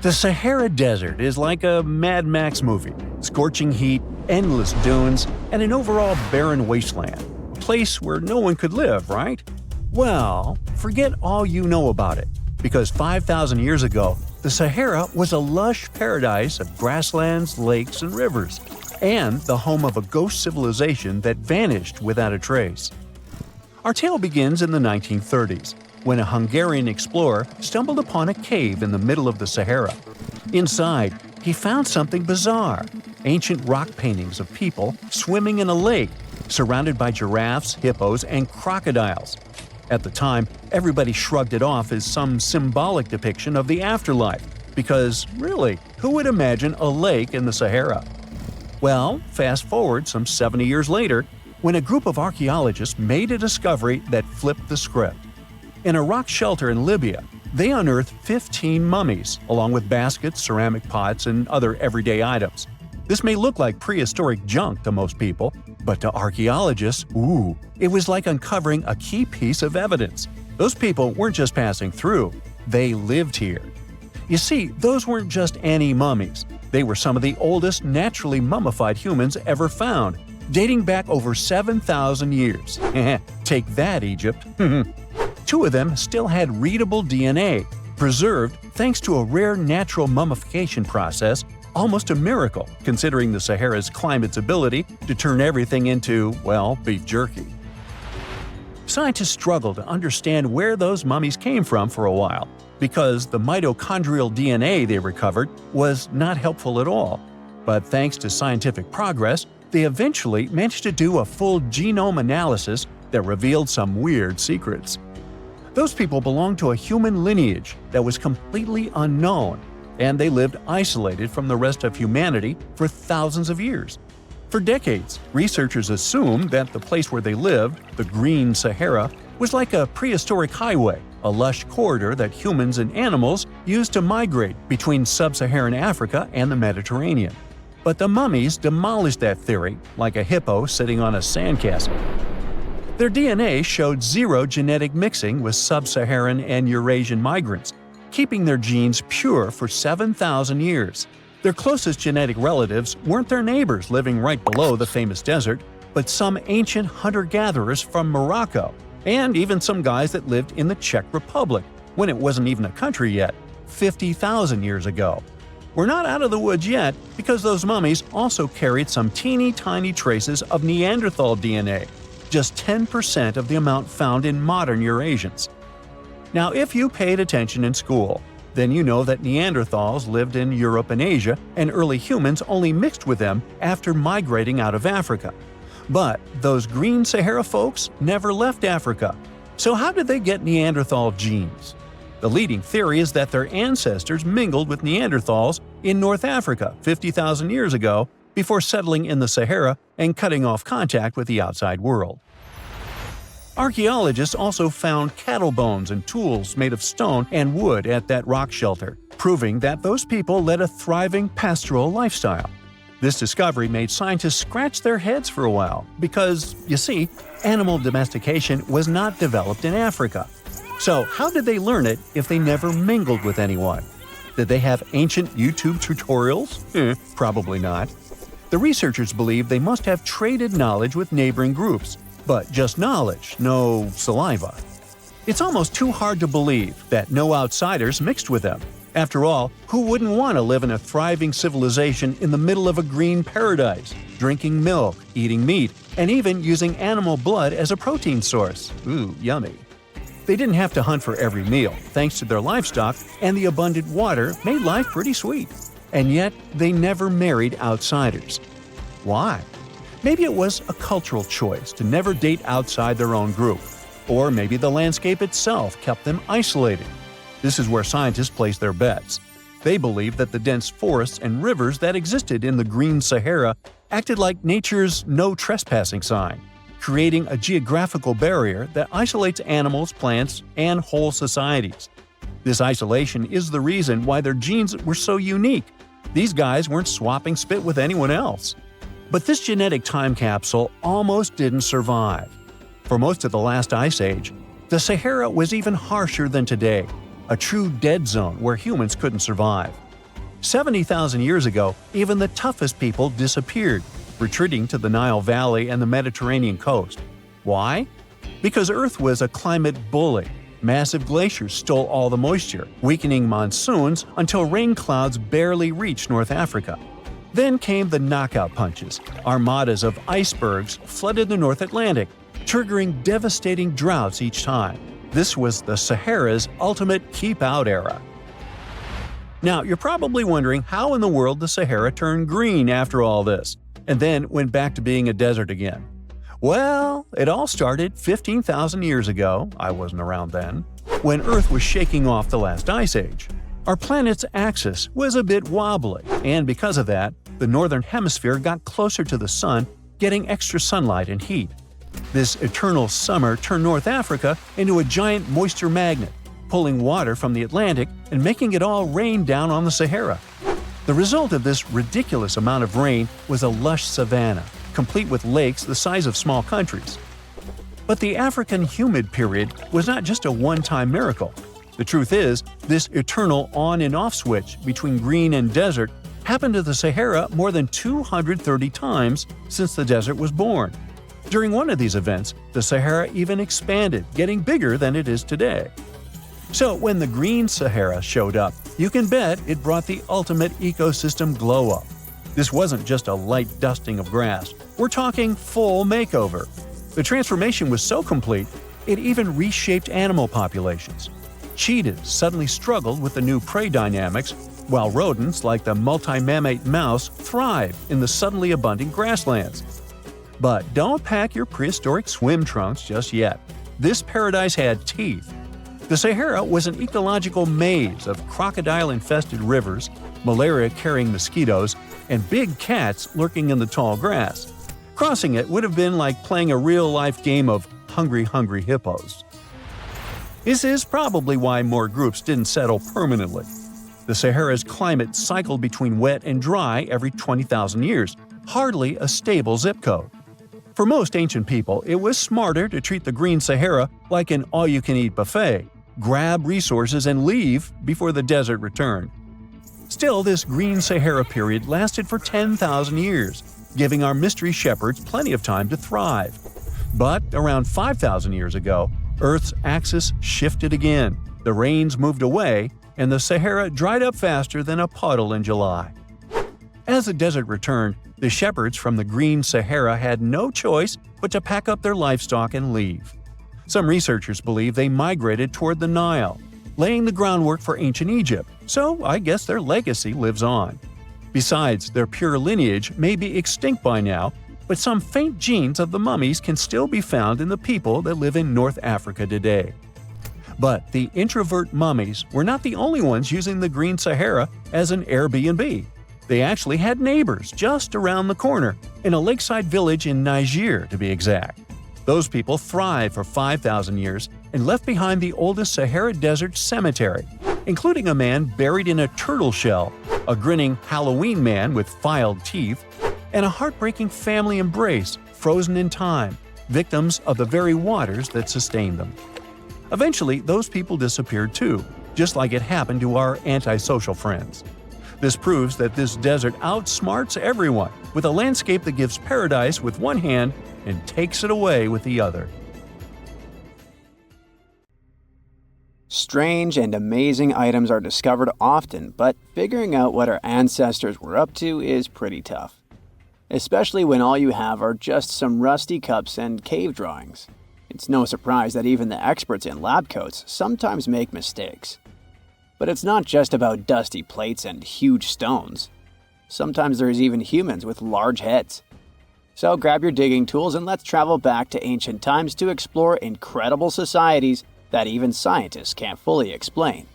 The Sahara Desert is like a Mad Max movie. Scorching heat, endless dunes, and an overall barren wasteland. A place where no one could live, right? Well, forget all you know about it. Because 5,000 years ago, the Sahara was a lush paradise of grasslands, lakes, and rivers, and the home of a ghost civilization that vanished without a trace. Our tale begins in the 1930s, when a Hungarian explorer stumbled upon a cave in the middle of the Sahara. Inside, he found something bizarre: ancient rock paintings of people swimming in a lake, surrounded by giraffes, hippos, and crocodiles. At the time, everybody shrugged it off as some symbolic depiction of the afterlife, because, really, who would imagine a lake in the Sahara? Well, fast forward some 70 years later, when a group of archaeologists made a discovery that flipped the script. In a rock shelter in Libya, they unearthed 15 mummies, along with baskets, ceramic pots, and other everyday items. This may look like prehistoric junk to most people, but to archaeologists, it was like uncovering a key piece of evidence. Those people weren't just passing through, they lived here. You see, those weren't just any mummies. They were some of the oldest naturally mummified humans ever found, dating back over 7,000 years. Take that, Egypt. Two of them still had readable DNA, preserved thanks to a rare natural mummification process, almost a miracle considering the Sahara's climate's ability to turn everything into, well, beef jerky. Scientists struggled to understand where those mummies came from for a while, because the mitochondrial DNA they recovered was not helpful at all. But thanks to scientific progress, they eventually managed to do a full genome analysis that revealed some weird secrets. Those people belonged to a human lineage that was completely unknown, and they lived isolated from the rest of humanity for thousands of years. For decades, researchers assumed that the place where they lived, the Green Sahara, was like a prehistoric highway, a lush corridor that humans and animals used to migrate between sub-Saharan Africa and the Mediterranean. But the mummies demolished that theory, like a hippo sitting on a sandcastle. Their DNA showed zero genetic mixing with sub-Saharan and Eurasian migrants, keeping their genes pure for 7,000 years. Their closest genetic relatives weren't their neighbors living right below the famous desert, but some ancient hunter-gatherers from Morocco, and even some guys that lived in the Czech Republic, when it wasn't even a country yet, 50,000 years ago. We're not out of the woods yet, because those mummies also carried some teeny-tiny traces of Neanderthal DNA, just 10% of the amount found in modern Eurasians. Now, if you paid attention in school, then you know that Neanderthals lived in Europe and Asia, and early humans only mixed with them after migrating out of Africa. But those Green Sahara folks never left Africa. So how did they get Neanderthal genes? The leading theory is that their ancestors mingled with Neanderthals in North Africa 50,000 years ago before settling in the Sahara and cutting off contact with the outside world. Archaeologists also found cattle bones and tools made of stone and wood at that rock shelter, proving that those people led a thriving pastoral lifestyle. This discovery made scientists scratch their heads for a while because, you see, animal domestication was not developed in Africa. So how did they learn it if they never mingled with anyone? Did they have ancient YouTube tutorials? Probably not. The researchers believe they must have traded knowledge with neighboring groups, but just knowledge, no saliva. It's almost too hard to believe that no outsiders mixed with them. After all, who wouldn't want to live in a thriving civilization in the middle of a green paradise, drinking milk, eating meat, and even using animal blood as a protein source? Ooh, yummy. They didn't have to hunt for every meal, thanks to their livestock, and the abundant water made life pretty sweet. And yet, they never married outsiders. Why? Maybe it was a cultural choice to never date outside their own group. Or maybe the landscape itself kept them isolated. This is where scientists place their bets. They believe that the dense forests and rivers that existed in the Green Sahara acted like nature's no trespassing sign, creating a geographical barrier that isolates animals, plants, and whole societies. This isolation is the reason why their genes were so unique. These guys weren't swapping spit with anyone else. But this genetic time capsule almost didn't survive. For most of the last ice age, the Sahara was even harsher than today, a true dead zone where humans couldn't survive. 70,000 years ago, even the toughest people disappeared, retreating to the Nile Valley and the Mediterranean coast. Why? Because Earth was a climate bully. Massive glaciers stole all the moisture, weakening monsoons until rain clouds barely reached North Africa. Then came the knockout punches. Armadas of icebergs flooded the North Atlantic, triggering devastating droughts each time. This was the Sahara's ultimate keep-out era. Now, you're probably wondering how in the world the Sahara turned green after all this, and then went back to being a desert again. Well, it all started 15,000 years ago, I wasn't around then, when Earth was shaking off the last ice age. Our planet's axis was a bit wobbly, and because of that, the northern hemisphere got closer to the sun, getting extra sunlight and heat. This eternal summer turned North Africa into a giant moisture magnet, pulling water from the Atlantic and making it all rain down on the Sahara. The result of this ridiculous amount of rain was a lush savanna, complete with lakes the size of small countries. But the African humid period was not just a one-time miracle. The truth is, this eternal on and off switch between green and desert happened to the Sahara more than 230 times since the desert was born. During one of these events, the Sahara even expanded, getting bigger than it is today. So when the green Sahara showed up, you can bet it brought the ultimate ecosystem glow-up. This wasn't just a light dusting of grass. We're talking full makeover. The transformation was so complete, it even reshaped animal populations. Cheetahs suddenly struggled with the new prey dynamics, while rodents like the multi-mammate mouse thrived in the suddenly abundant grasslands. But don't pack your prehistoric swim trunks just yet. This paradise had teeth. The Sahara was an ecological maze of crocodile-infested rivers, malaria-carrying mosquitoes, and big cats lurking in the tall grass. Crossing it would have been like playing a real-life game of Hungry Hungry Hippos. This is probably why more groups didn't settle permanently. The Sahara's climate cycled between wet and dry every 20,000 years, hardly a stable zip code. For most ancient people, it was smarter to treat the green Sahara like an all-you-can-eat buffet, grab resources and leave before the desert returned. Still, this green Sahara period lasted for 10,000 years, giving our mystery shepherds plenty of time to thrive. But around 5,000 years ago, Earth's axis shifted again, the rains moved away, and the Sahara dried up faster than a puddle in July. As the desert returned, the shepherds from the green Sahara had no choice but to pack up their livestock and leave. Some researchers believe they migrated toward the Nile, laying the groundwork for ancient Egypt, so I guess their legacy lives on. Besides, their pure lineage may be extinct by now, but some faint genes of the mummies can still be found in the people that live in North Africa today. But the introvert mummies were not the only ones using the green Sahara as an Airbnb. They actually had neighbors just around the corner, in a lakeside village in Niger to be exact. Those people thrived for 5,000 years and left behind the oldest Sahara Desert cemetery, including a man buried in a turtle shell, a grinning Halloween man with filed teeth, and a heartbreaking family embrace frozen in time, victims of the very waters that sustained them. Eventually, those people disappeared too, just like it happened to our antisocial friends. This proves that this desert outsmarts everyone, with a landscape that gives paradise with one hand and takes it away with the other. Strange and amazing items are discovered often, but figuring out what our ancestors were up to is pretty tough. Especially when all you have are just some rusty cups and cave drawings. It's no surprise that even the experts in lab coats sometimes make mistakes. But it's not just about dusty plates and huge stones. Sometimes there's even humans with large heads. So grab your digging tools and let's travel back to ancient times to explore incredible societies that even scientists can't fully explain.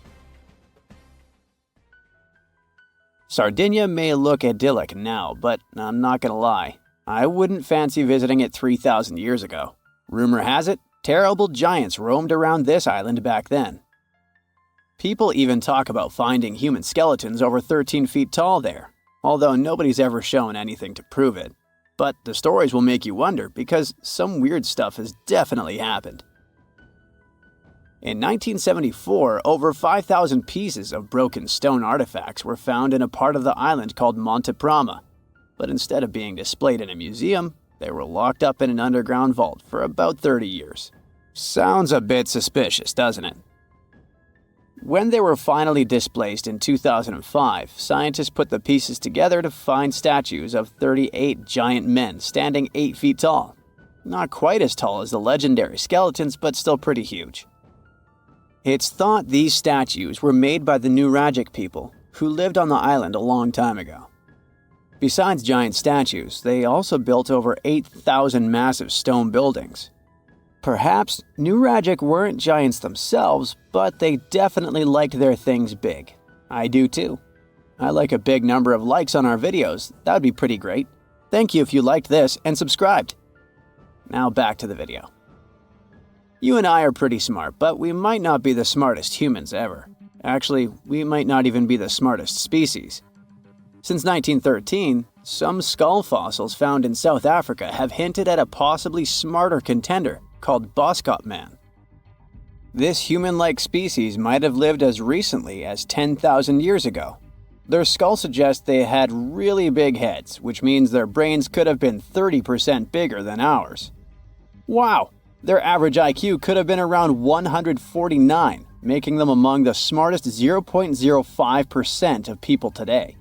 Sardinia may look idyllic now, but I'm not gonna lie, I wouldn't fancy visiting it 3,000 years ago. Rumor has it, terrible giants roamed around this island back then. People even talk about finding human skeletons over 13 feet tall there, although nobody's ever shown anything to prove it. But the stories will make you wonder because some weird stuff has definitely happened. In 1974, over 5,000 pieces of broken stone artifacts were found in a part of the island called Monte Prama, but instead of being displayed in a museum, they were locked up in an underground vault for about 30 years. Sounds a bit suspicious, doesn't it? When they were finally displaced in 2005, scientists put the pieces together to find statues of 38 giant men standing 8 feet tall. Not quite as tall as the legendary skeletons, but still pretty huge. It's thought these statues were made by the Nuragic people, who lived on the island a long time ago. Besides giant statues, they also built over 8,000 massive stone buildings. Perhaps Nuragic weren't giants themselves, but they definitely liked their things big. I do too. I like a big number of likes on our videos. That would be pretty great. Thank you if you liked this and subscribed. Now back to the video. You and I are pretty smart, but we might not be the smartest humans ever. Actually, we might not even be the smartest species. Since 1913, some skull fossils found in South Africa have hinted at a possibly smarter contender called Boskop Man. This human-like species might have lived as recently as 10,000 years ago. Their skull suggests they had really big heads, which means their brains could have been 30% bigger than ours. Wow! Their average IQ could have been around 149, making them among the smartest 0.05% of people today.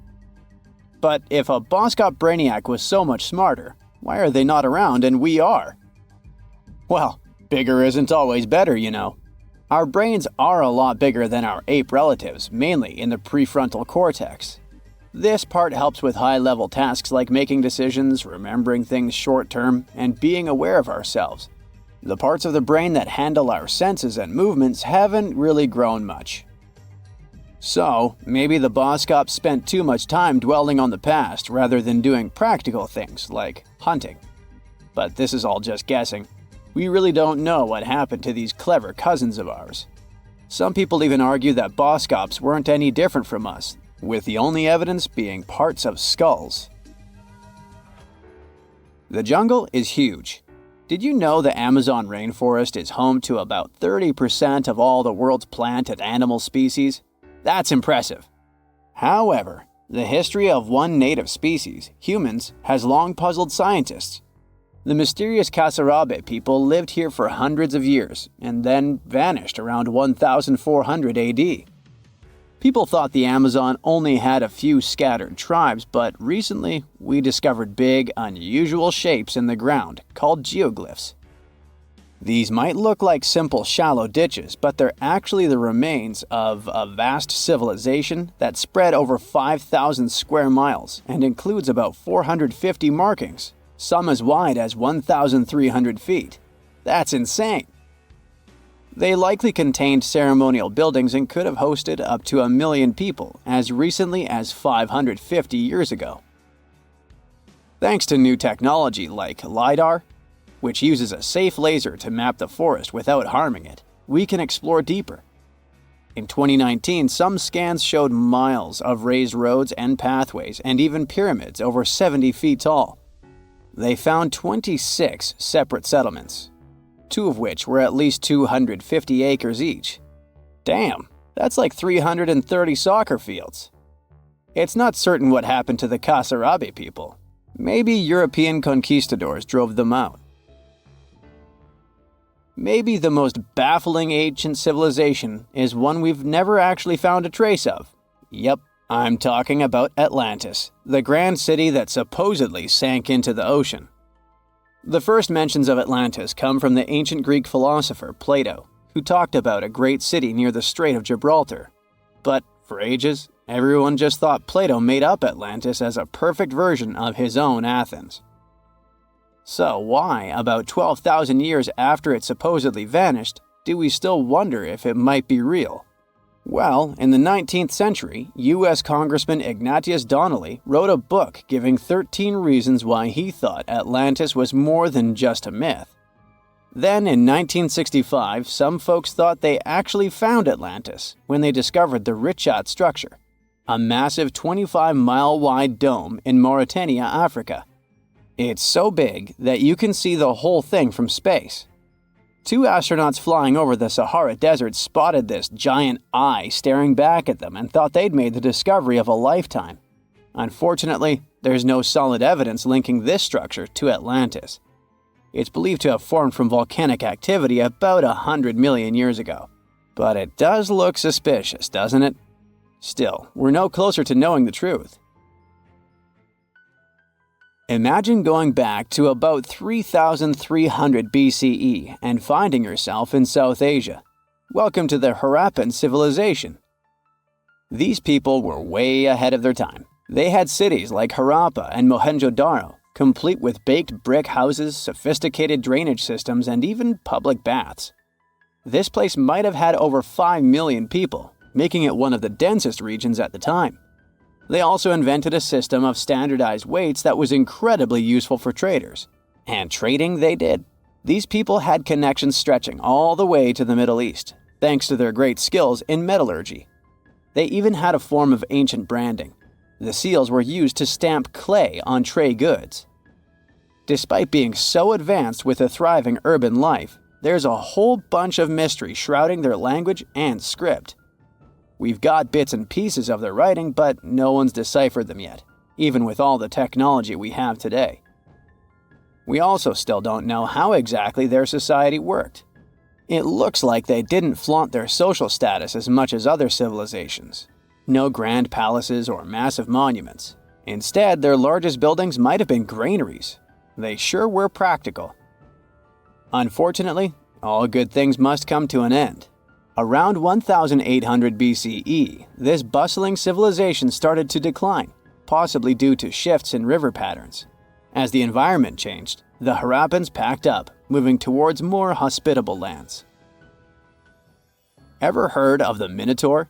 But if a Boskop brainiac was so much smarter, why are they not around and we are? Well, bigger isn't always better, you know. Our brains are a lot bigger than our ape relatives, mainly in the prefrontal cortex. This part helps with high-level tasks like making decisions, remembering things short-term, and being aware of ourselves. The parts of the brain that handle our senses and movements haven't really grown much. So, maybe the Boskops spent too much time dwelling on the past rather than doing practical things like hunting. But this is all just guessing. We really don't know what happened to these clever cousins of ours. Some people even argue that Boskops weren't any different from us, with the only evidence being parts of skulls. The jungle is huge. Did you know the Amazon rainforest is home to about 30% of all the world's plant and animal species? That's impressive. However, the history of one native species, humans, has long puzzled scientists. The mysterious Kasarabe people lived here for hundreds of years and then vanished around 1400 AD. People thought the Amazon only had a few scattered tribes, but recently we discovered big, unusual shapes in the ground called geoglyphs. These might look like simple shallow ditches, but they're actually the remains of a vast civilization that spread over 5,000 square miles and includes about 450 markings, some as wide as 1,300 feet. That's insane! They likely contained ceremonial buildings and could have hosted up to 1 million people as recently as 550 years ago. Thanks to new technology like LiDAR, which uses a safe laser to map the forest without harming it, we can explore deeper. In 2019, some scans showed miles of raised roads and pathways and even pyramids over 70 feet tall. They found 26 separate settlements, 2 of which were at least 250 acres each. Damn, that's like 330 soccer fields. It's not certain what happened to the Kasarabe people. Maybe European conquistadors drove them out. Maybe the most baffling ancient civilization is one we've never actually found a trace of. Yep, I'm talking about Atlantis, the grand city that supposedly sank into the ocean. The first mentions of Atlantis come from the ancient Greek philosopher Plato, who talked about a great city near the Strait of Gibraltar. But for ages, everyone just thought Plato made up Atlantis as a perfect version of his own Athens. So why, about 12,000 years after it supposedly vanished, do we still wonder if it might be real? Well, in the 19th century, U.S. Congressman Ignatius Donnelly wrote a book giving 13 reasons why he thought Atlantis was more than just a myth. Then, in 1965, some folks thought they actually found Atlantis when they discovered the Richat structure, a massive 25-mile-wide dome in Mauritania, Africa. It's so big that you can see the whole thing from space. Two astronauts flying over the Sahara Desert spotted this giant eye staring back at them and thought they'd made the discovery of a lifetime. Unfortunately, there's no solid evidence linking this structure to Atlantis. It's believed to have formed from volcanic activity about 100 million years ago. But it does look suspicious, doesn't it? Still, we're no closer to knowing the truth. Imagine going back to about 3300 BCE and finding yourself in South Asia. Welcome to the Harappan civilization. These people were way ahead of their time. They had cities like Harappa and Mohenjo-daro, complete with baked brick houses, sophisticated drainage systems, and even public baths. This place might have had over 5 million people, making it one of the densest regions at the time. They also invented a system of standardized weights that was incredibly useful for traders. And trading they did. These people had connections stretching all the way to the Middle East, thanks to their great skills in metallurgy. They even had a form of ancient branding. The seals were used to stamp clay on trade goods. Despite being so advanced with a thriving urban life, there's a whole bunch of mystery shrouding their language and script. We've got bits and pieces of their writing, but no one's deciphered them yet, even with all the technology we have today. We also still don't know how exactly their society worked. It looks like they didn't flaunt their social status as much as other civilizations. No grand palaces or massive monuments. Instead, their largest buildings might have been granaries. They sure were practical. Unfortunately, all good things must come to an end. Around 1800 BCE, this bustling civilization started to decline, possibly due to shifts in river patterns. As the environment changed, the Harappans packed up, moving towards more hospitable lands. Ever heard of the Minotaur?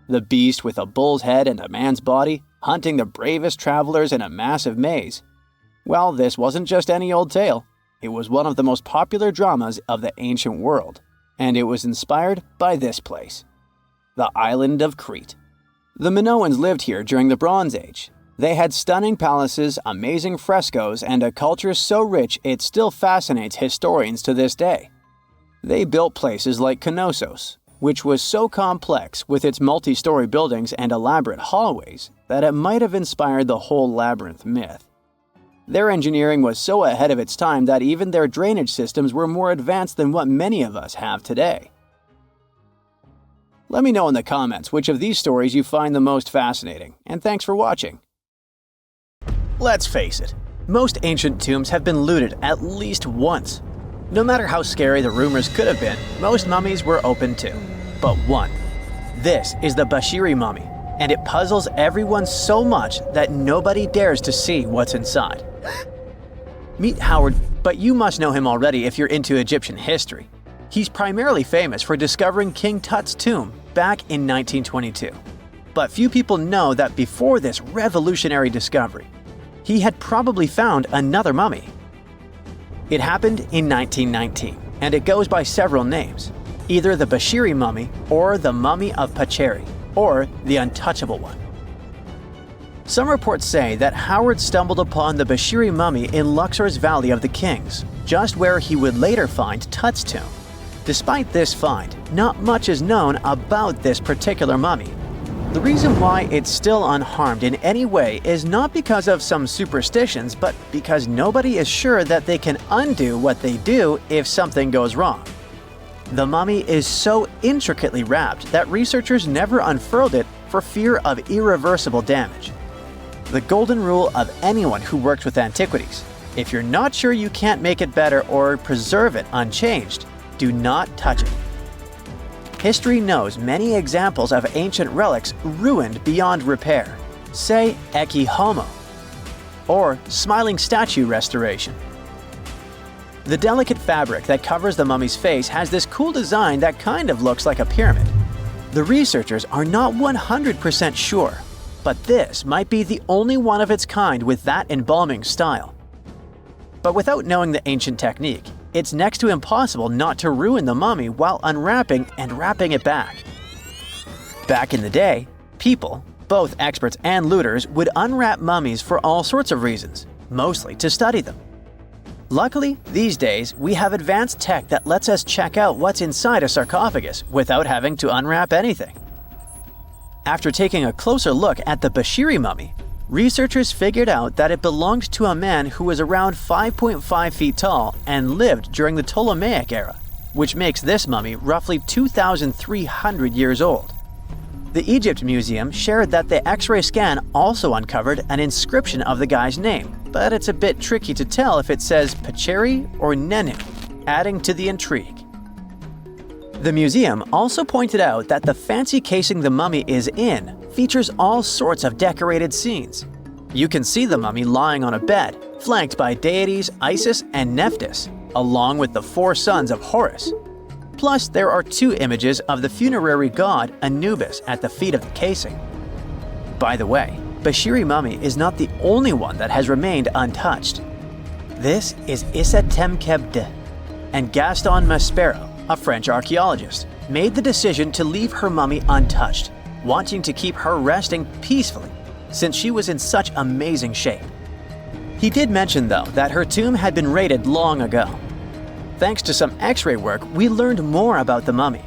The beast with a bull's head and a man's body, hunting the bravest travelers in a massive maze. Well, this wasn't just any old tale. It was one of the most popular dramas of the ancient world. And it was inspired by this place, the island of Crete. The Minoans lived here during the Bronze Age. They had stunning palaces, amazing frescoes, and a culture so rich it still fascinates historians to this day. They built places like Knossos, which was so complex with its multi-story buildings and elaborate hallways that it might have inspired the whole labyrinth myth. Their engineering was so ahead of its time that even their drainage systems were more advanced than what many of us have today. Let me know in the comments which of these stories you find the most fascinating, and thanks for watching. Let's face it, most ancient tombs have been looted at least once. No matter how scary the rumors could have been, most mummies were open to. But one. This is the Bashiri mummy, and it puzzles everyone so much that nobody dares to see what's inside. Meet Howard, but you must know him already if you're into Egyptian history. He's primarily famous for discovering King Tut's tomb back in 1922. But few people know that before this revolutionary discovery, he had probably found another mummy. It happened in 1919, and it goes by several names, either the Bashiri mummy or the Mummy of Pacheri, or the Untouchable One. Some reports say that Howard stumbled upon the Bashiri mummy in Luxor's Valley of the Kings, just where he would later find Tut's tomb. Despite this find, not much is known about this particular mummy. The reason why it's still unharmed in any way is not because of some superstitions, but because nobody is sure that they can undo what they do if something goes wrong. The mummy is so intricately wrapped that researchers never unfurled it for fear of irreversible damage. The golden rule of anyone who works with antiquities: if you're not sure you can't make it better or preserve it unchanged, do not touch it. History knows many examples of ancient relics ruined beyond repair, say homo, or smiling statue restoration. The delicate fabric that covers the mummy's face has this cool design that kind of looks like a pyramid. The researchers are not 100% sure, but this might be the only one of its kind with that embalming style. But without knowing the ancient technique, it's next to impossible not to ruin the mummy while unwrapping and wrapping it back. Back in the day, people, both experts and looters, would unwrap mummies for all sorts of reasons, mostly to study them. Luckily, these days, we have advanced tech that lets us check out what's inside a sarcophagus without having to unwrap anything. After taking a closer look at the Bashiri mummy, researchers figured out that it belonged to a man who was around 5.5 feet tall and lived during the Ptolemaic era, which makes this mummy roughly 2,300 years old. The Egypt Museum shared that the X-ray scan also uncovered an inscription of the guy's name, but it's a bit tricky to tell if it says Pacheri or Nenu, adding to the intrigue. The museum also pointed out that the fancy casing the mummy is in features all sorts of decorated scenes. You can see the mummy lying on a bed, flanked by deities Isis and Nephthys, along with the 4 sons of Horus. Plus, there are 2 images of the funerary god Anubis at the feet of the casing. By the way, Bashiri mummy is not the only one that has remained untouched. This is Issa Temkebde, and Gaston Maspero, a French archaeologist, made the decision to leave her mummy untouched, wanting to keep her resting peacefully since she was in such amazing shape. He did mention, though, that her tomb had been raided long ago. Thanks to some X-ray work, we learned more about the mummy.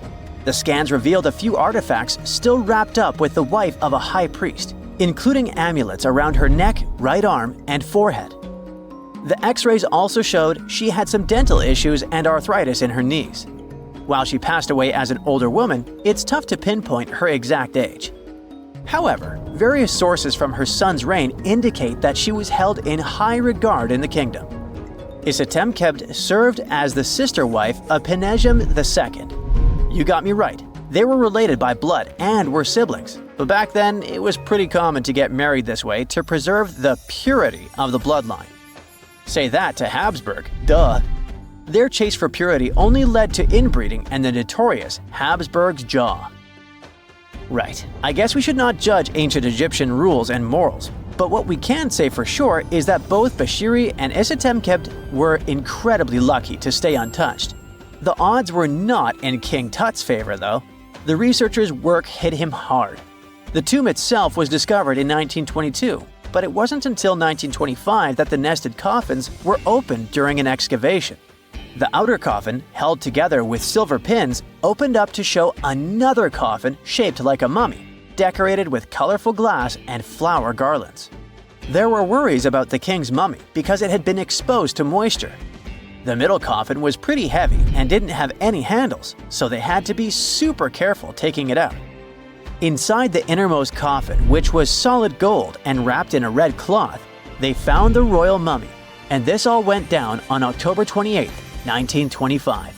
The scans revealed a few artifacts still wrapped up with the wife of a high priest, including amulets around her neck, right arm, and forehead. The X-rays also showed she had some dental issues and arthritis in her knees. While she passed away as an older woman, it's tough to pinpoint her exact age. However, various sources from her son's reign indicate that she was held in high regard in the kingdom. Isitemkebd served as the sister wife of Penejam II. You got me right, they were related by blood and were siblings, but back then it was pretty common to get married this way to preserve the purity of the bloodline. Say that to Habsburg, duh. Their chase for purity only led to inbreeding and the notorious Habsburg's jaw. Right, I guess we should not judge ancient Egyptian rules and morals, but what we can say for sure is that both Bashiri and Isitemkebd were incredibly lucky to stay untouched. The odds were not in King Tut's favor, though. The researchers' work hit him hard. The tomb itself was discovered in 1922, but it wasn't until 1925 that the nested coffins were opened during an excavation. The outer coffin, held together with silver pins, opened up to show another coffin shaped like a mummy, decorated with colorful glass and flower garlands. There were worries about the king's mummy because it had been exposed to moisture. The middle coffin was pretty heavy and didn't have any handles, so they had to be super careful taking it out. Inside the innermost coffin, which was solid gold and wrapped in a red cloth, they found the royal mummy, and this all went down on October 28, 1925.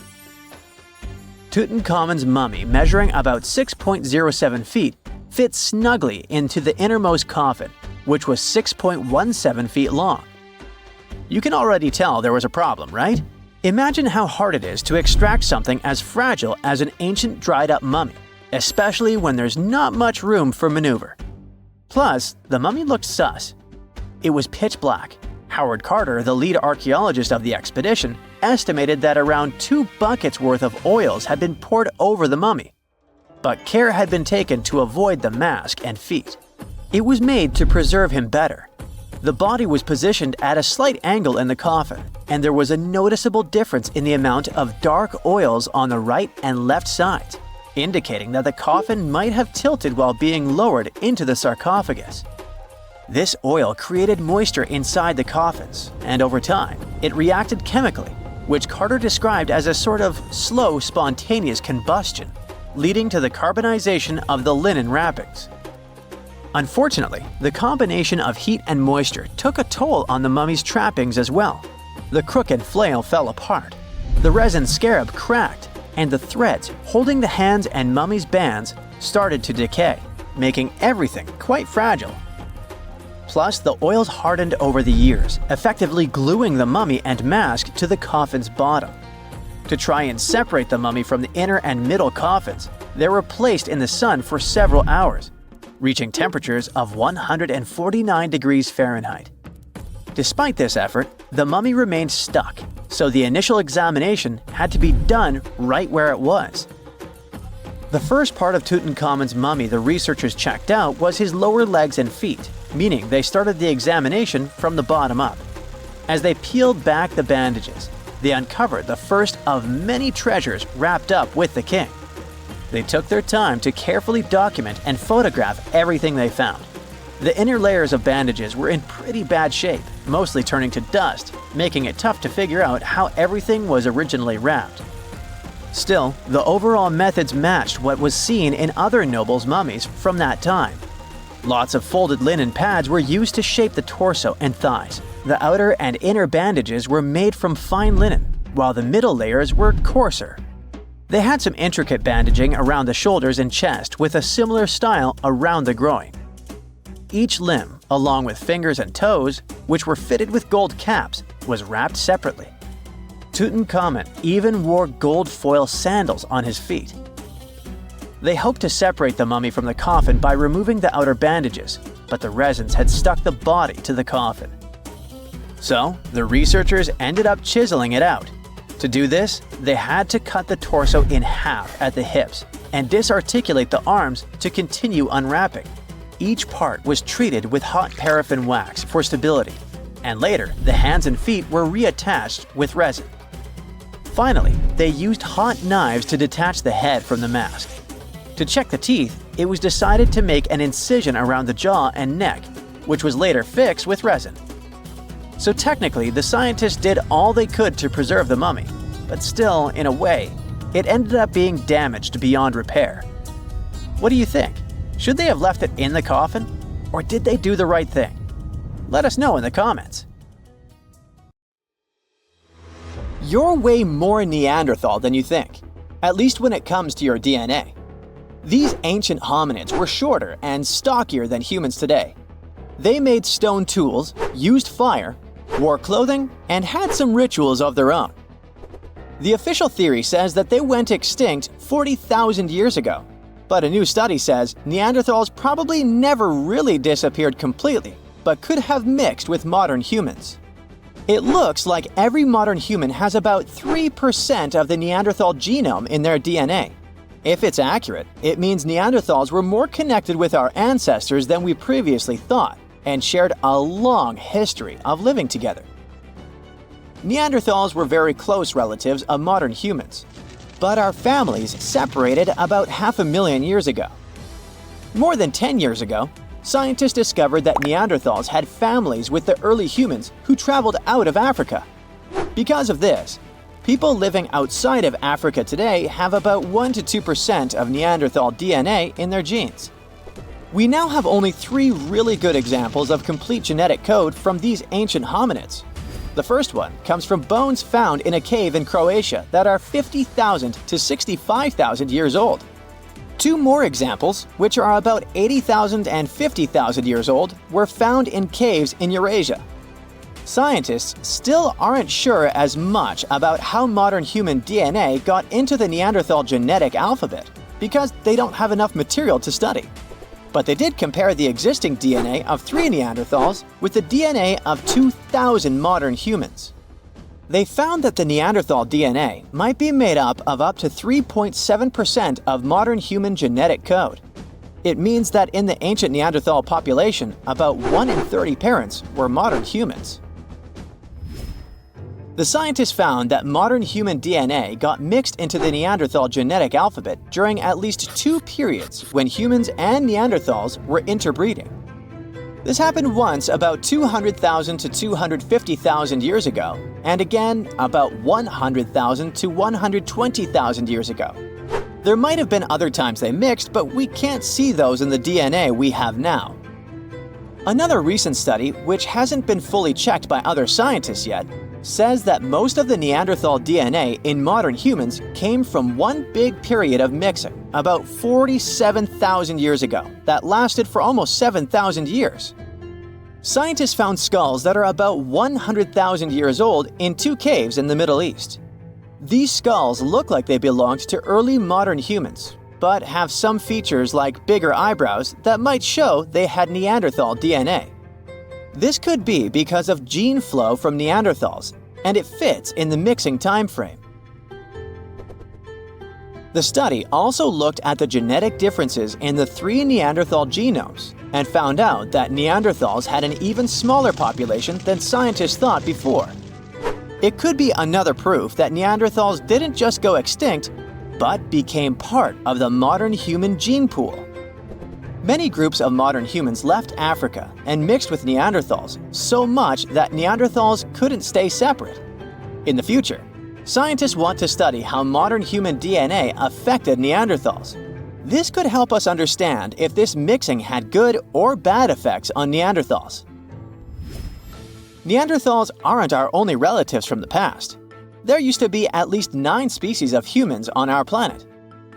Tutankhamun's mummy, measuring about 6.07 feet, fit snugly into the innermost coffin, which was 6.17 feet long. You can already tell there was a problem, right? Imagine how hard it is to extract something as fragile as an ancient dried-up mummy, especially when there's not much room for maneuver. Plus, the mummy looked sus. It was pitch black. Howard Carter, the lead archaeologist of the expedition, estimated that around 2 buckets worth of oils had been poured over the mummy. But care had been taken to avoid the mask and feet. It was made to preserve him better. The body was positioned at a slight angle in the coffin, and there was a noticeable difference in the amount of dark oils on the right and left sides, indicating that the coffin might have tilted while being lowered into the sarcophagus. This oil created moisture inside the coffins, and over time, it reacted chemically, which Carter described as a sort of slow, spontaneous combustion, leading to the carbonization of the linen wrappings. Unfortunately, the combination of heat and moisture took a toll on the mummy's trappings as well. The crooked flail fell apart, the resin scarab cracked, and the threads holding the hands and mummy's bands started to decay, making everything quite fragile. Plus, the oils hardened over the years, effectively gluing the mummy and mask to the coffin's bottom. To try and separate the mummy from the inner and middle coffins, they were placed in the sun for several hours, reaching temperatures of 149 degrees Fahrenheit. Despite this effort, the mummy remained stuck, so the initial examination had to be done right where it was. The first part of Tutankhamun's mummy the researchers checked out was his lower legs and feet, meaning they started the examination from the bottom up. As they peeled back the bandages, they uncovered the first of many treasures wrapped up with the king. They took their time to carefully document and photograph everything they found. The inner layers of bandages were in pretty bad shape, mostly turning to dust, making it tough to figure out how everything was originally wrapped. Still, the overall methods matched what was seen in other nobles' mummies from that time. Lots of folded linen pads were used to shape the torso and thighs. The outer and inner bandages were made from fine linen, while the middle layers were coarser. They had some intricate bandaging around the shoulders and chest with a similar style around the groin. Each limb, along with fingers and toes, which were fitted with gold caps, was wrapped separately. Tutankhamun even wore gold foil sandals on his feet. They hoped to separate the mummy from the coffin by removing the outer bandages, but the resins had stuck the body to the coffin. So, the researchers ended up chiseling it out. To do this, they had to cut the torso in half at the hips and disarticulate the arms to continue unwrapping. Each part was treated with hot paraffin wax for stability, and later the hands and feet were reattached with resin. Finally, they used hot knives to detach the head from the mask. To check the teeth, it was decided to make an incision around the jaw and neck, which was later fixed with resin. So technically, the scientists did all they could to preserve the mummy, but still, in a way, it ended up being damaged beyond repair. What do you think? Should they have left it in the coffin? Or did they do the right thing? Let us know in the comments. You're way more Neanderthal than you think, at least when it comes to your DNA. These ancient hominids were shorter and stockier than humans today. They made stone tools, used fire, wore clothing, and had some rituals of their own. The official theory says that they went extinct 40,000 years ago, but a new study says Neanderthals probably never really disappeared completely, but could have mixed with modern humans. It looks like every modern human has about 3% of the Neanderthal genome in their DNA. If it's accurate, it means Neanderthals were more connected with our ancestors than we previously thought, and shared a long history of living together. Neanderthals were very close relatives of modern humans, but our families separated about 500,000 years ago. More than 10 years ago, scientists discovered that Neanderthals had families with the early humans who traveled out of Africa. Because of this, people living outside of Africa today have about 1 to 2% of Neanderthal DNA in their genes. We now have only 3 really good examples of complete genetic code from these ancient hominids. The first one comes from bones found in a cave in Croatia that are 50,000 to 65,000 years old. 2 more examples, which are about 80,000 and 50,000 years old, were found in caves in Eurasia. Scientists still aren't sure as much about how modern human DNA got into the Neanderthal genetic alphabet because they don't have enough material to study. But they did compare the existing DNA of 3 Neanderthals with the DNA of 2,000 modern humans. They found that the Neanderthal DNA might be made up to 3.7% of modern human genetic code. It means that in the ancient Neanderthal population, about 1 in 30 parents were modern humans. The scientists found that modern human DNA got mixed into the Neanderthal genetic alphabet during at least 2 periods when humans and Neanderthals were interbreeding. This happened once about 200,000 to 250,000 years ago, and again about 100,000 to 120,000 years ago. There might have been other times they mixed, but we can't see those in the DNA we have now. Another recent study, which hasn't been fully checked by other scientists yet, says that most of the Neanderthal DNA in modern humans came from one big period of mixing, about 47,000 years ago, that lasted for almost 7,000 years. Scientists found skulls that are about 100,000 years old in 2 caves in the Middle East. These skulls look like they belonged to early modern humans, but have some features like bigger eyebrows that might show they had Neanderthal DNA. This could be because of gene flow from Neanderthals, and it fits in the mixing time frame. The study also looked at the genetic differences in the 3 Neanderthal genomes and found out that Neanderthals had an even smaller population than scientists thought before. It could be another proof that Neanderthals didn't just go extinct, but became part of the modern human gene pool. Many groups of modern humans left Africa and mixed with Neanderthals so much that Neanderthals couldn't stay separate. In the future, scientists want to study how modern human DNA affected Neanderthals. This could help us understand if this mixing had good or bad effects on Neanderthals. Neanderthals aren't our only relatives from the past. There used to be at least 9 species of humans on our planet.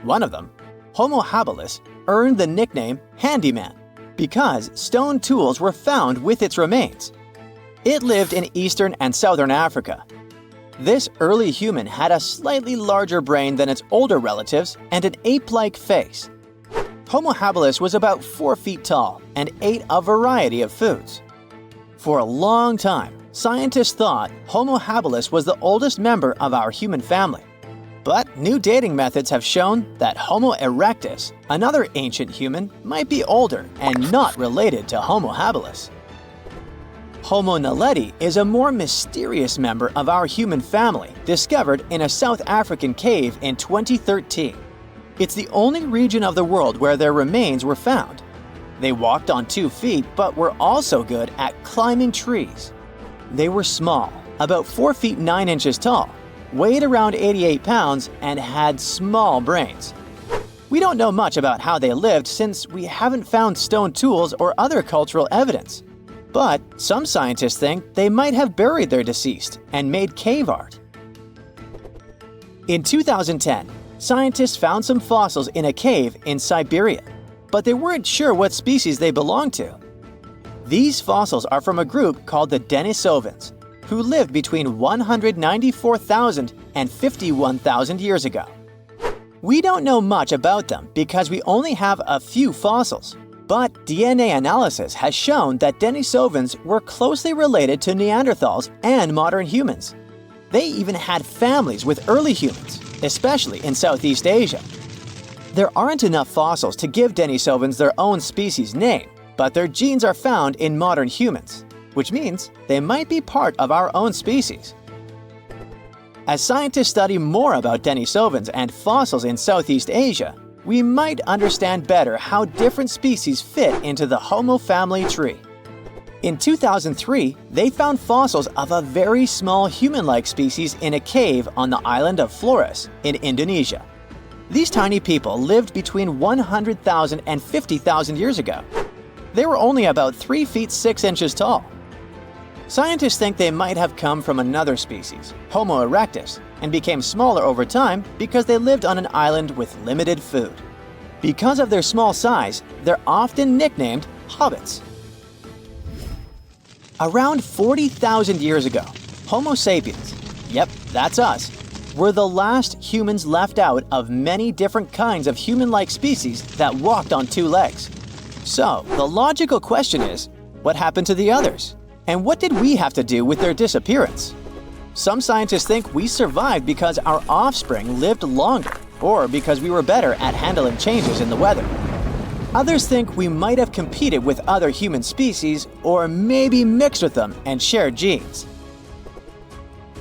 One of them, Homo habilis, earned the nickname handyman because stone tools were found with its remains. It lived in eastern and southern Africa. This early human had a slightly larger brain than its older relatives and an ape-like face. Homo habilis was about 4 feet tall and ate a variety of foods. For a long time, scientists thought Homo habilis was the oldest member of our human family. But new dating methods have shown that Homo erectus, another ancient human, might be older and not related to Homo habilis. Homo naledi is a more mysterious member of our human family, discovered in a South African cave in 2013. It's the only region of the world where their remains were found. They walked on 2 feet, but were also good at climbing trees. They were small, about 4 feet 9 inches tall, weighed around 88 pounds, and had small brains. We don't know much about how they lived since we haven't found stone tools or other cultural evidence. But some scientists think they might have buried their deceased and made cave art. In 2010, scientists found some fossils in a cave in Siberia, but they weren't sure what species they belonged to. These fossils are from a group called the Denisovans, who lived between 194,000 and 51,000 years ago. We don't know much about them because we only have a few fossils. But DNA analysis has shown that Denisovans were closely related to Neanderthals and modern humans. They even had families with early humans, especially in Southeast Asia. There aren't enough fossils to give Denisovans their own species name, but their genes are found in modern humans, which means they might be part of our own species. As scientists study more about Denisovans and fossils in Southeast Asia, we might understand better how different species fit into the Homo family tree. In 2003, they found fossils of a very small human-like species in a cave on the island of Flores in Indonesia. These tiny people lived between 100,000 and 50,000 years ago. They were only about 3 feet 6 inches tall. Scientists think they might have come from another species, Homo erectus, and became smaller over time because they lived on an island with limited food. Because of their small size, they're often nicknamed hobbits. Around 40,000 years ago, Homo sapiens, yep, that's us, were the last humans left out of many different kinds of human-like species that walked on 2 legs. So, the logical question is, what happened to the others? And what did we have to do with their disappearance? Some scientists think we survived because our offspring lived longer, or because we were better at handling changes in the weather. Others think we might have competed with other human species, or maybe mixed with them and shared genes.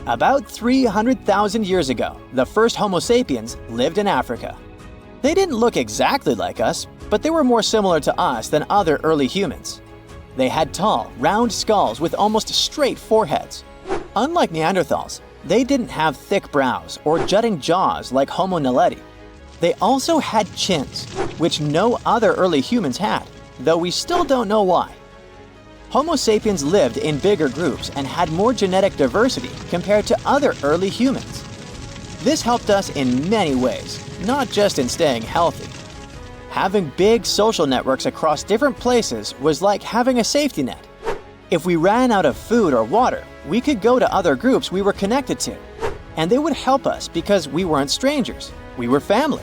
About 300,000 years ago, the first Homo sapiens lived in Africa. They didn't look exactly like us, but they were more similar to us than other early humans. They had tall, round skulls with almost straight foreheads. Unlike Neanderthals, they didn't have thick brows or jutting jaws like Homo naledi. They also had chins, which no other early humans had, though we still don't know why. Homo sapiens lived in bigger groups and had more genetic diversity compared to other early humans. This helped us in many ways, not just in staying healthy. Having big social networks across different places was like having a safety net. If we ran out of food or water, we could go to other groups we were connected to, and they would help us because we weren't strangers, we were family.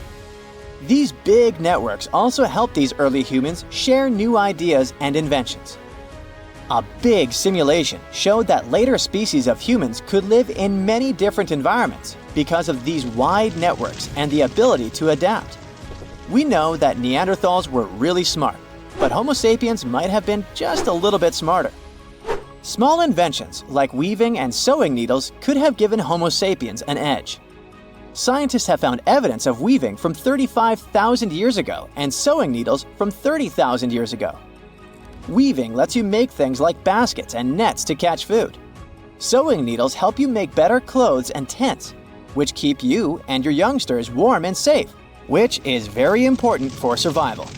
These big networks also helped these early humans share new ideas and inventions. A big simulation showed that later species of humans could live in many different environments because of these wide networks and the ability to adapt. We know that Neanderthals were really smart, but Homo sapiens might have been just a little bit smarter. Small inventions like weaving and sewing needles could have given Homo sapiens an edge. Scientists have found evidence of weaving from 35,000 years ago and sewing needles from 30,000 years ago. Weaving lets you make things like baskets and nets to catch food. Sewing needles help you make better clothes and tents, which keep you and your youngsters warm and safe, which is very important for survival.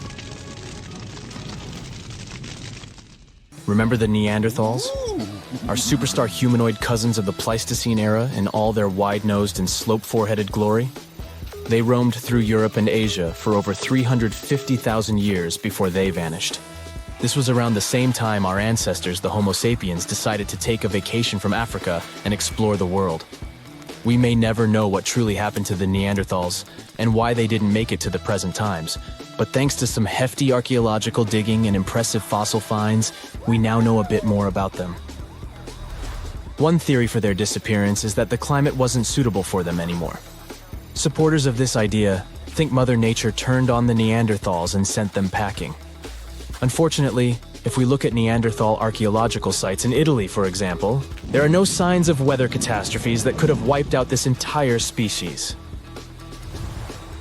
Remember the Neanderthals? Our superstar humanoid cousins of the Pleistocene era in all their wide-nosed and slope-foreheaded glory? They roamed through Europe and Asia for over 350,000 years before they vanished. This was around the same time our ancestors, the Homo sapiens, decided to take a vacation from Africa and explore the world. We may never know what truly happened to the Neanderthals and why they didn't make it to the present times, but thanks to some hefty archaeological digging and impressive fossil finds, we now know a bit more about them. One theory for their disappearance is that the climate wasn't suitable for them anymore. Supporters of this idea think Mother Nature turned on the Neanderthals and sent them packing. Unfortunately, if we look at Neanderthal archaeological sites in Italy, for example, there are no signs of weather catastrophes that could have wiped out this entire species.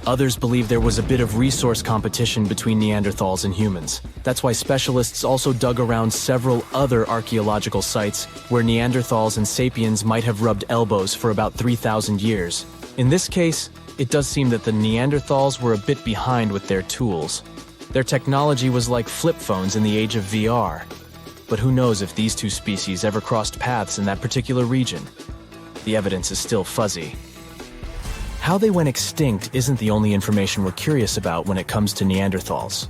Others believe there was a bit of resource competition between Neanderthals and humans. That's why specialists also dug around several other archaeological sites where Neanderthals and sapiens might have rubbed elbows for about 3,000 years. In this case, it does seem that the Neanderthals were a bit behind with their tools. Their technology was like flip phones in the age of VR. But who knows if these two species ever crossed paths in that particular region? The evidence is still fuzzy. How they went extinct isn't the only information we're curious about when it comes to Neanderthals.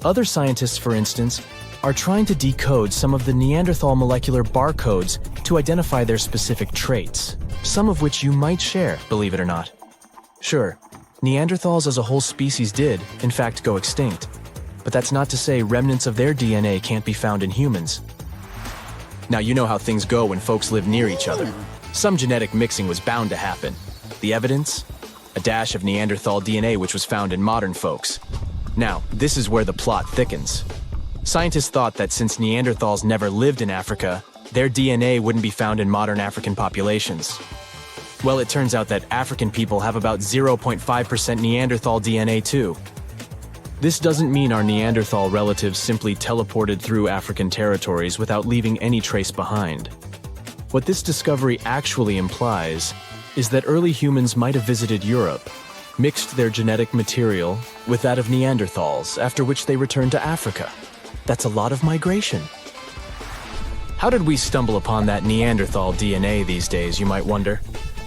Other scientists, for instance, are trying to decode some of the Neanderthal molecular barcodes to identify their specific traits, some of which you might share, believe it or not. Sure, Neanderthals as a whole species did, in fact, go extinct, but that's not to say remnants of their DNA can't be found in humans. Now, you know how things go when folks live near each other. Some genetic mixing was bound to happen. The evidence? A dash of Neanderthal DNA which was found in modern folks. Now, this is where the plot thickens. Scientists thought that since Neanderthals never lived in Africa, their DNA wouldn't be found in modern African populations. Well, it turns out that African people have about 0.5% Neanderthal DNA too. This doesn't mean our Neanderthal relatives simply teleported through African territories without leaving any trace behind. What this discovery actually implies is that early humans might have visited Europe, mixed their genetic material with that of Neanderthals, after which they returned to Africa. That's a lot of migration. How did we stumble upon that Neanderthal DNA these days, you might wonder?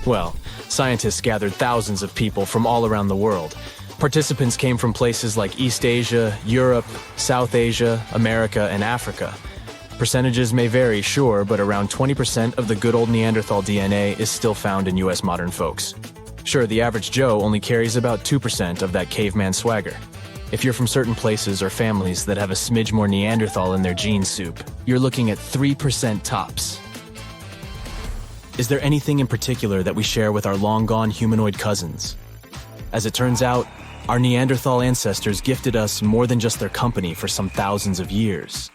Well, scientists gathered thousands of people from all around the world. Participants came from places like East Asia, Europe, South Asia, America, and Africa. Percentages may vary, sure, but around 20% of the good old Neanderthal DNA is still found in US modern folks. Sure, the average Joe only carries about 2% of that caveman swagger. If you're from certain places or families that have a smidge more Neanderthal in their gene soup, you're looking at 3% tops. Is there anything in particular that we share with our long-gone humanoid cousins? As it turns out, our Neanderthal ancestors gifted us more than just their company for some thousands of years.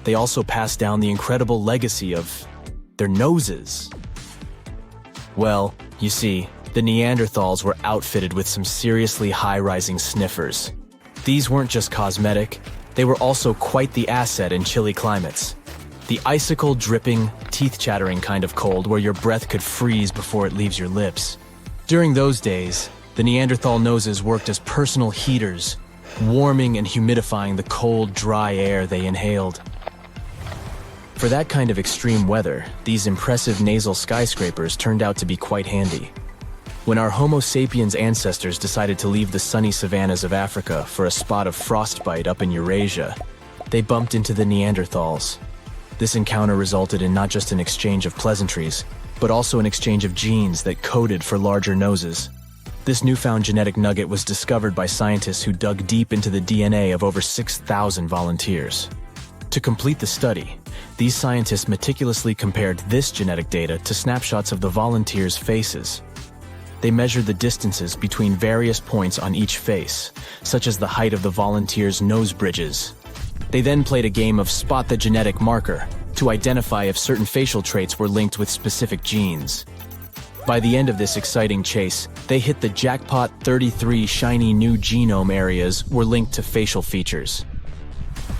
They also passed down the incredible legacy of their noses. Well, you see, the Neanderthals were outfitted with some seriously high-rising sniffers. These weren't just cosmetic, they were also quite the asset in chilly climates. The icicle-dripping, teeth-chattering kind of cold where your breath could freeze before it leaves your lips. During those days, the Neanderthal noses worked as personal heaters, warming and humidifying the cold, dry air they inhaled. For that kind of extreme weather, these impressive nasal skyscrapers turned out to be quite handy. When our Homo sapiens ancestors decided to leave the sunny savannas of Africa for a spot of frostbite up in Eurasia, they bumped into the Neanderthals. This encounter resulted in not just an exchange of pleasantries, but also an exchange of genes that coded for larger noses. This newfound genetic nugget was discovered by scientists who dug deep into the DNA of over 6,000 volunteers. To complete the study, these scientists meticulously compared this genetic data to snapshots of the volunteers' faces. they measured the distances between various points on each face, such as the height of the volunteers' nose bridges. They then played a game of spot the genetic marker to identify if certain facial traits were linked with specific genes. By the end of this exciting chase, they hit the jackpot. 33 shiny new genome areas were linked to facial features.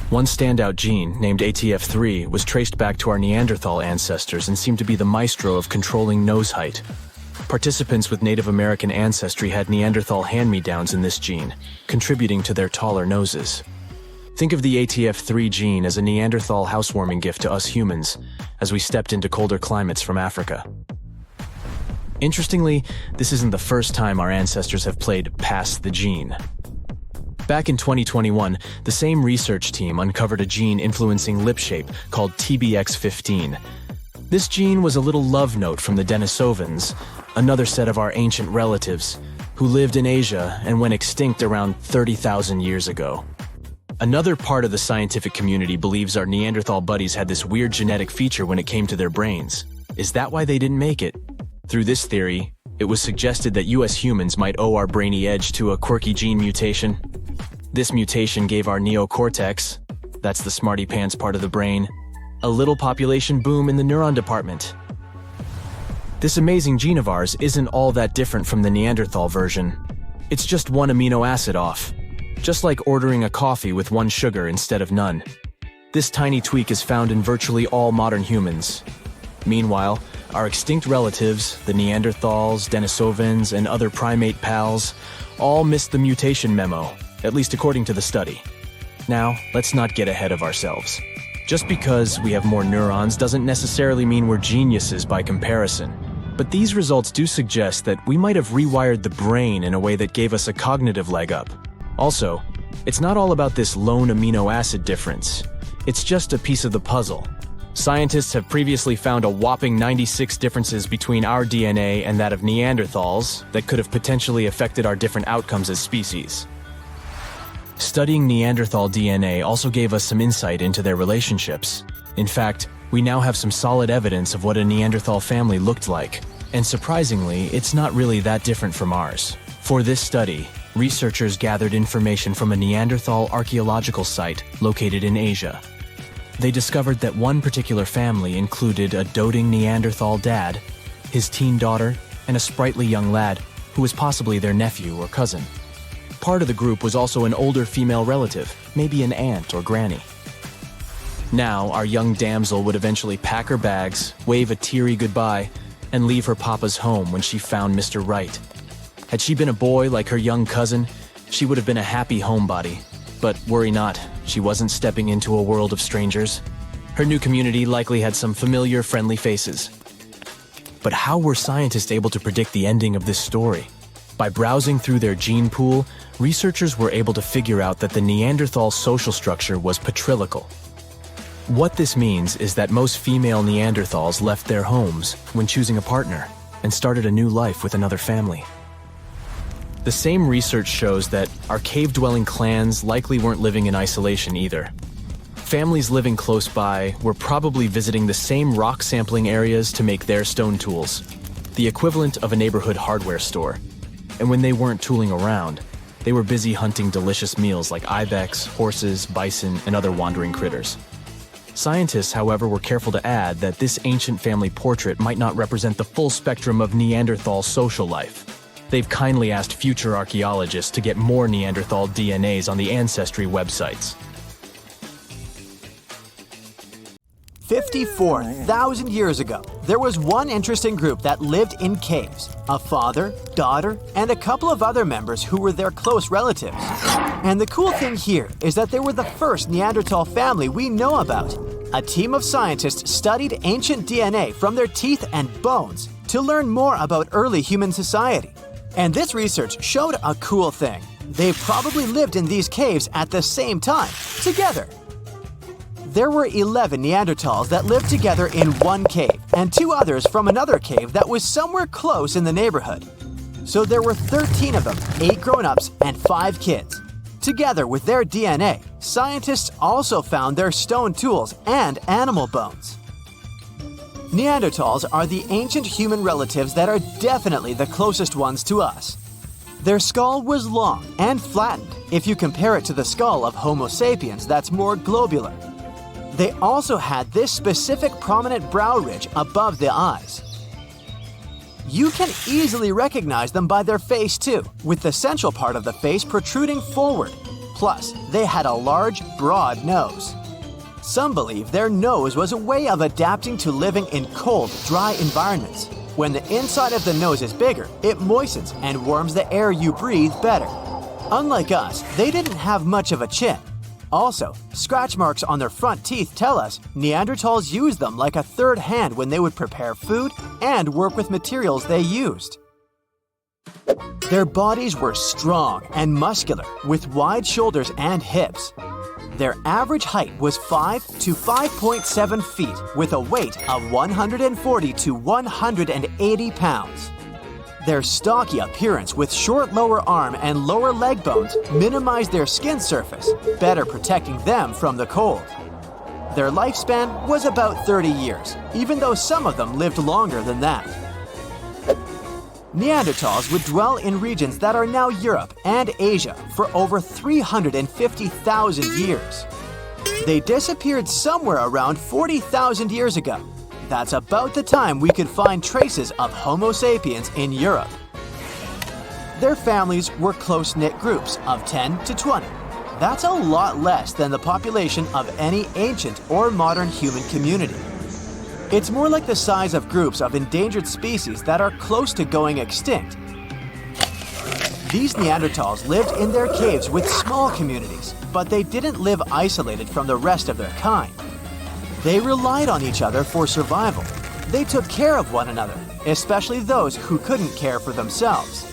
One standout gene, named ATF3, was traced back to our Neanderthal ancestors and seemed to be the maestro of controlling nose height. Participants with Native American ancestry had Neanderthal hand-me-downs in this gene, contributing to their taller noses. Think of the ATF3 gene as a Neanderthal housewarming gift to us humans, as we stepped into colder climates from Africa. Interestingly, this isn't the first time our ancestors have played pass the gene. Back in 2021, the same research team uncovered a gene influencing lip shape called TBX15. This gene was a little love note from the Denisovans, another set of our ancient relatives, who lived in Asia and went extinct around 30,000 years ago. Another part of the scientific community believes our Neanderthal buddies had this weird genetic feature when it came to their brains. Is that why they didn't make it? Through this theory, it was suggested that US humans might owe our brainy edge to a quirky gene mutation. This mutation gave our neocortex, that's the smarty pants part of the brain, a little population boom in the neuron department. This amazing gene of ours isn't all that different from the Neanderthal version. It's just one amino acid off, just like ordering a coffee with one sugar instead of none. This tiny tweak is found in virtually all modern humans. Meanwhile, our extinct relatives, the Neanderthals, Denisovans, and other primate pals, all missed the mutation memo, at least according to the study. Now, let's not get ahead of ourselves. Just because we have more neurons doesn't necessarily mean we're geniuses by comparison. But these results do suggest that we might have rewired the brain in a way that gave us a cognitive leg up. Also, it's not all about this lone amino acid difference. It's just a piece of the puzzle. Scientists have previously found a whopping 96 differences between our DNA and that of Neanderthals that could have potentially affected our different outcomes as species. Studying Neanderthal DNA also gave us some insight into their relationships. In fact, we now have some solid evidence of what a Neanderthal family looked like. And surprisingly, it's not really that different from ours. For this study, researchers gathered information from a Neanderthal archaeological site located in Asia. They discovered that one particular family included a doting Neanderthal dad, his teen daughter, and a sprightly young lad who was possibly their nephew or cousin. Part of the group was also an older female relative, maybe an aunt or granny. Now, our young damsel would eventually pack her bags, wave a teary goodbye, and leave her papa's home when she found Mr. Right. Had she been a boy like her young cousin, she would have been a happy homebody. But worry not, she wasn't stepping into a world of strangers. Her new community likely had some familiar, friendly faces. But how were scientists able to predict the ending of this story? By browsing through their gene pool, researchers were able to figure out that the Neanderthal social structure was patrilical. What this means is that most female Neanderthals left their homes when choosing a partner and started a new life with another family. The same research shows that our cave-dwelling clans likely weren't living in isolation either. Families living close by were probably visiting the same rock sampling areas to make their stone tools, the equivalent of a neighborhood hardware store. And when they weren't tooling around, they were busy hunting delicious meals like ibex, horses, bison, and other wandering critters. Scientists, however, were careful to add that this ancient family portrait might not represent the full spectrum of Neanderthal social life. They've kindly asked future archaeologists to get more Neanderthal DNAs on the ancestry websites. 54,000 years ago, there was one interesting group that lived in caves. A father, daughter, and a couple of other members who were their close relatives. And the cool thing here is that they were the first Neanderthal family we know about. A team of scientists studied ancient DNA from their teeth and bones to learn more about early human society. And this research showed a cool thing. They probably lived in these caves at the same time, together. There were 11 Neanderthals that lived together in one cave, and 2 others from another cave that was somewhere close in the neighborhood. So there were 13 of them, 8 grown-ups and 5 kids. Together with their DNA, scientists also found their stone tools and animal bones. Neanderthals are the ancient human relatives that are definitely the closest ones to us. Their skull was long and flattened if you compare it to the skull of Homo sapiens that's more globular. They also had this specific prominent brow ridge above the eyes. You can easily recognize them by their face too, with the central part of the face protruding forward. Plus, they had a large, broad nose. Some believe their nose was a way of adapting to living in cold, dry environments. When the inside of the nose is bigger, it moistens and warms the air you breathe better. Unlike us, they didn't have much of a chin. Also, scratch marks on their front teeth tell us Neanderthals used them like a third hand when they would prepare food and work with materials they used. Their bodies were strong and muscular, with wide shoulders and hips. Their average height was 5 to 5.7 feet, with a weight of 140 to 180 pounds. Their stocky appearance with short lower arm and lower leg bones minimized their skin surface, better protecting them from the cold. Their lifespan was about 30 years, even though some of them lived longer than that. Neanderthals would dwell in regions that are now Europe and Asia for over 350,000 years. They disappeared somewhere around 40,000 years ago. That's about the time we could find traces of Homo sapiens in Europe. Their families were close-knit groups of 10 to 20. That's a lot less than the population of any ancient or modern human community. It's more like the size of groups of endangered species that are close to going extinct. These Neanderthals lived in their caves with small communities, but they didn't live isolated from the rest of their kind. They relied on each other for survival. They took care of one another, especially those who couldn't care for themselves.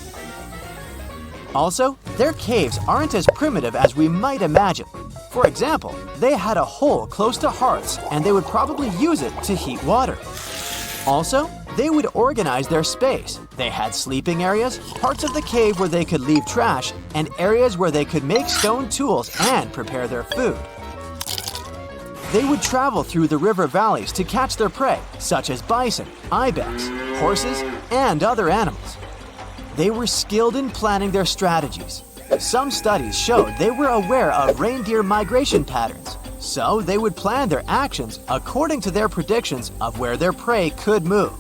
Also, their caves aren't as primitive as we might imagine. For example, they had a hole close to hearths and they would probably use it to heat water. Also, they would organize their space. They had sleeping areas, parts of the cave where they could leave trash, and areas where they could make stone tools and prepare their food. They would travel through the river valleys to catch their prey, such as bison, ibex, horses, and other animals. They were skilled in planning their strategies. Some studies showed they were aware of reindeer migration patterns, so they would plan their actions according to their predictions of where their prey could move.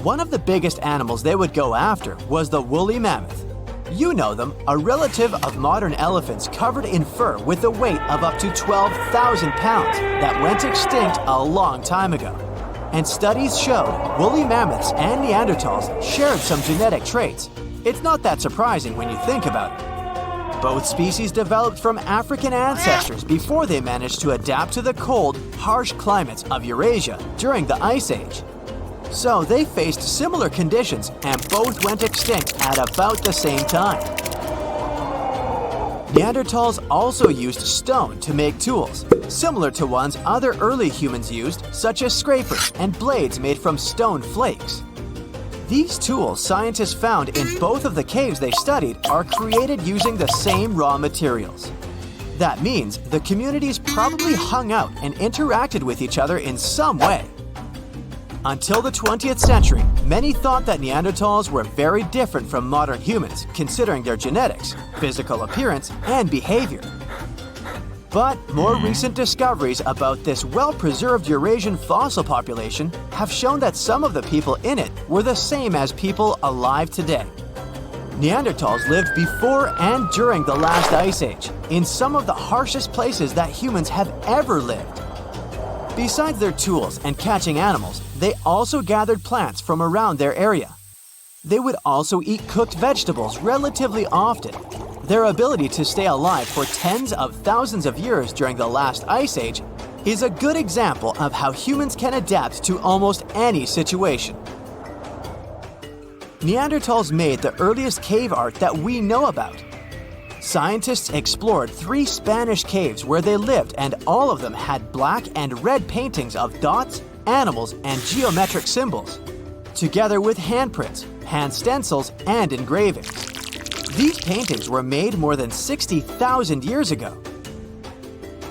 One of the biggest animals they would go after was the woolly mammoth. You know them, a relative of modern elephants covered in fur with a weight of up to 12,000 pounds that went extinct a long time ago. And studies showed woolly mammoths and Neanderthals shared some genetic traits. It's not that surprising when you think about it. Both species developed from African ancestors before they managed to adapt to the cold, harsh climates of Eurasia during the Ice Age. So they faced similar conditions and both went extinct at about the same time. Neanderthals also used stone to make tools, similar to ones other early humans used, such as scrapers and blades made from stone flakes. These tools scientists found in both of the caves they studied are created using the same raw materials. That means the communities probably hung out and interacted with each other in some way. Until the 20th century, many thought that Neanderthals were very different from modern humans, considering their genetics, physical appearance, and behavior. But more recent discoveries about this well-preserved Eurasian fossil population have shown that some of the people in it were the same as people alive today. Neanderthals lived before and during the last ice age, in some of the harshest places that humans have ever lived. Besides their tools and catching animals, they also gathered plants from around their area. They would also eat cooked vegetables relatively often. Their ability to stay alive for tens of thousands of years during the last ice age is a good example of how humans can adapt to almost any situation. Neanderthals made the earliest cave art that we know about. Scientists explored 3 Spanish caves where they lived, and all of them had black and red paintings of dots, animals, and geometric symbols, together with handprints, hand stencils, and engravings. These paintings were made more than 60,000 years ago.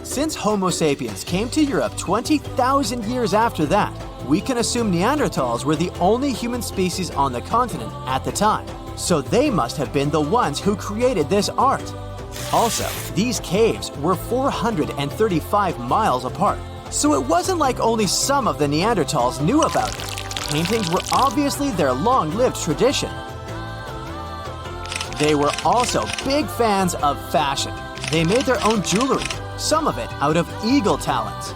Since Homo sapiens came to Europe 20,000 years after that, we can assume Neanderthals were the only human species on the continent at the time, so they must have been the ones who created this art. Also, these caves were 435 miles apart, so it wasn't like only some of the Neanderthals knew about it. Paintings were obviously their long-lived tradition. They were also big fans of fashion. They made their own jewelry, some of it out of eagle talons.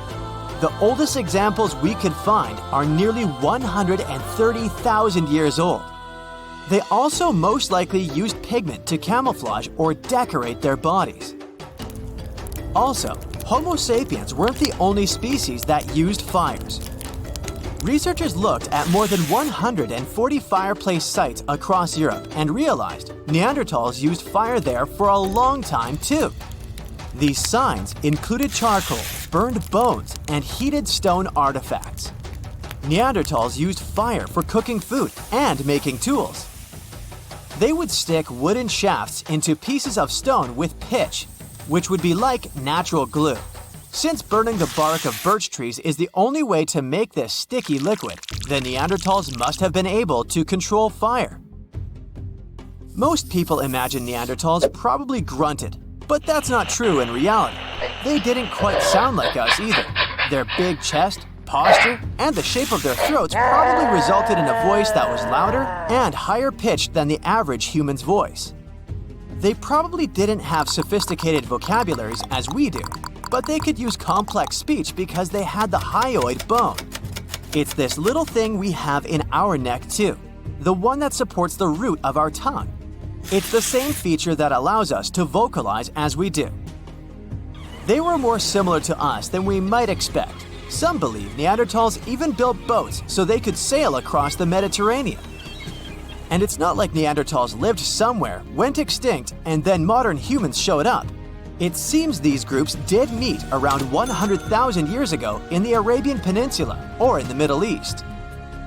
The oldest examples we could find are nearly 130,000 years old. They also most likely used pigment to camouflage or decorate their bodies. Also, Homo sapiens weren't the only species that used fires. Researchers looked at more than 140 fireplace sites across Europe and realized Neanderthals used fire there for a long time too. These signs included charcoal, burned bones, and heated stone artifacts. Neanderthals used fire for cooking food and making tools. They would stick wooden shafts into pieces of stone with pitch, which would be like natural glue. Since burning the bark of birch trees is the only way to make this sticky liquid, the Neanderthals must have been able to control fire. Most people imagine Neanderthals probably grunted, but that's not true in reality. They didn't quite sound like us either. Their big chest, posture, and the shape of their throats probably resulted in a voice that was louder and higher pitched than the average human's voice. They probably didn't have sophisticated vocabularies as we do, but they could use complex speech because they had the hyoid bone. It's this little thing we have in our neck too, the one that supports the root of our tongue. It's the same feature that allows us to vocalize as we do. They were more similar to us than we might expect. Some believe Neanderthals even built boats so they could sail across the Mediterranean. And it's not like Neanderthals lived somewhere, went extinct, and then modern humans showed up. It seems these groups did meet around 100,000 years ago in the Arabian Peninsula or in the Middle East.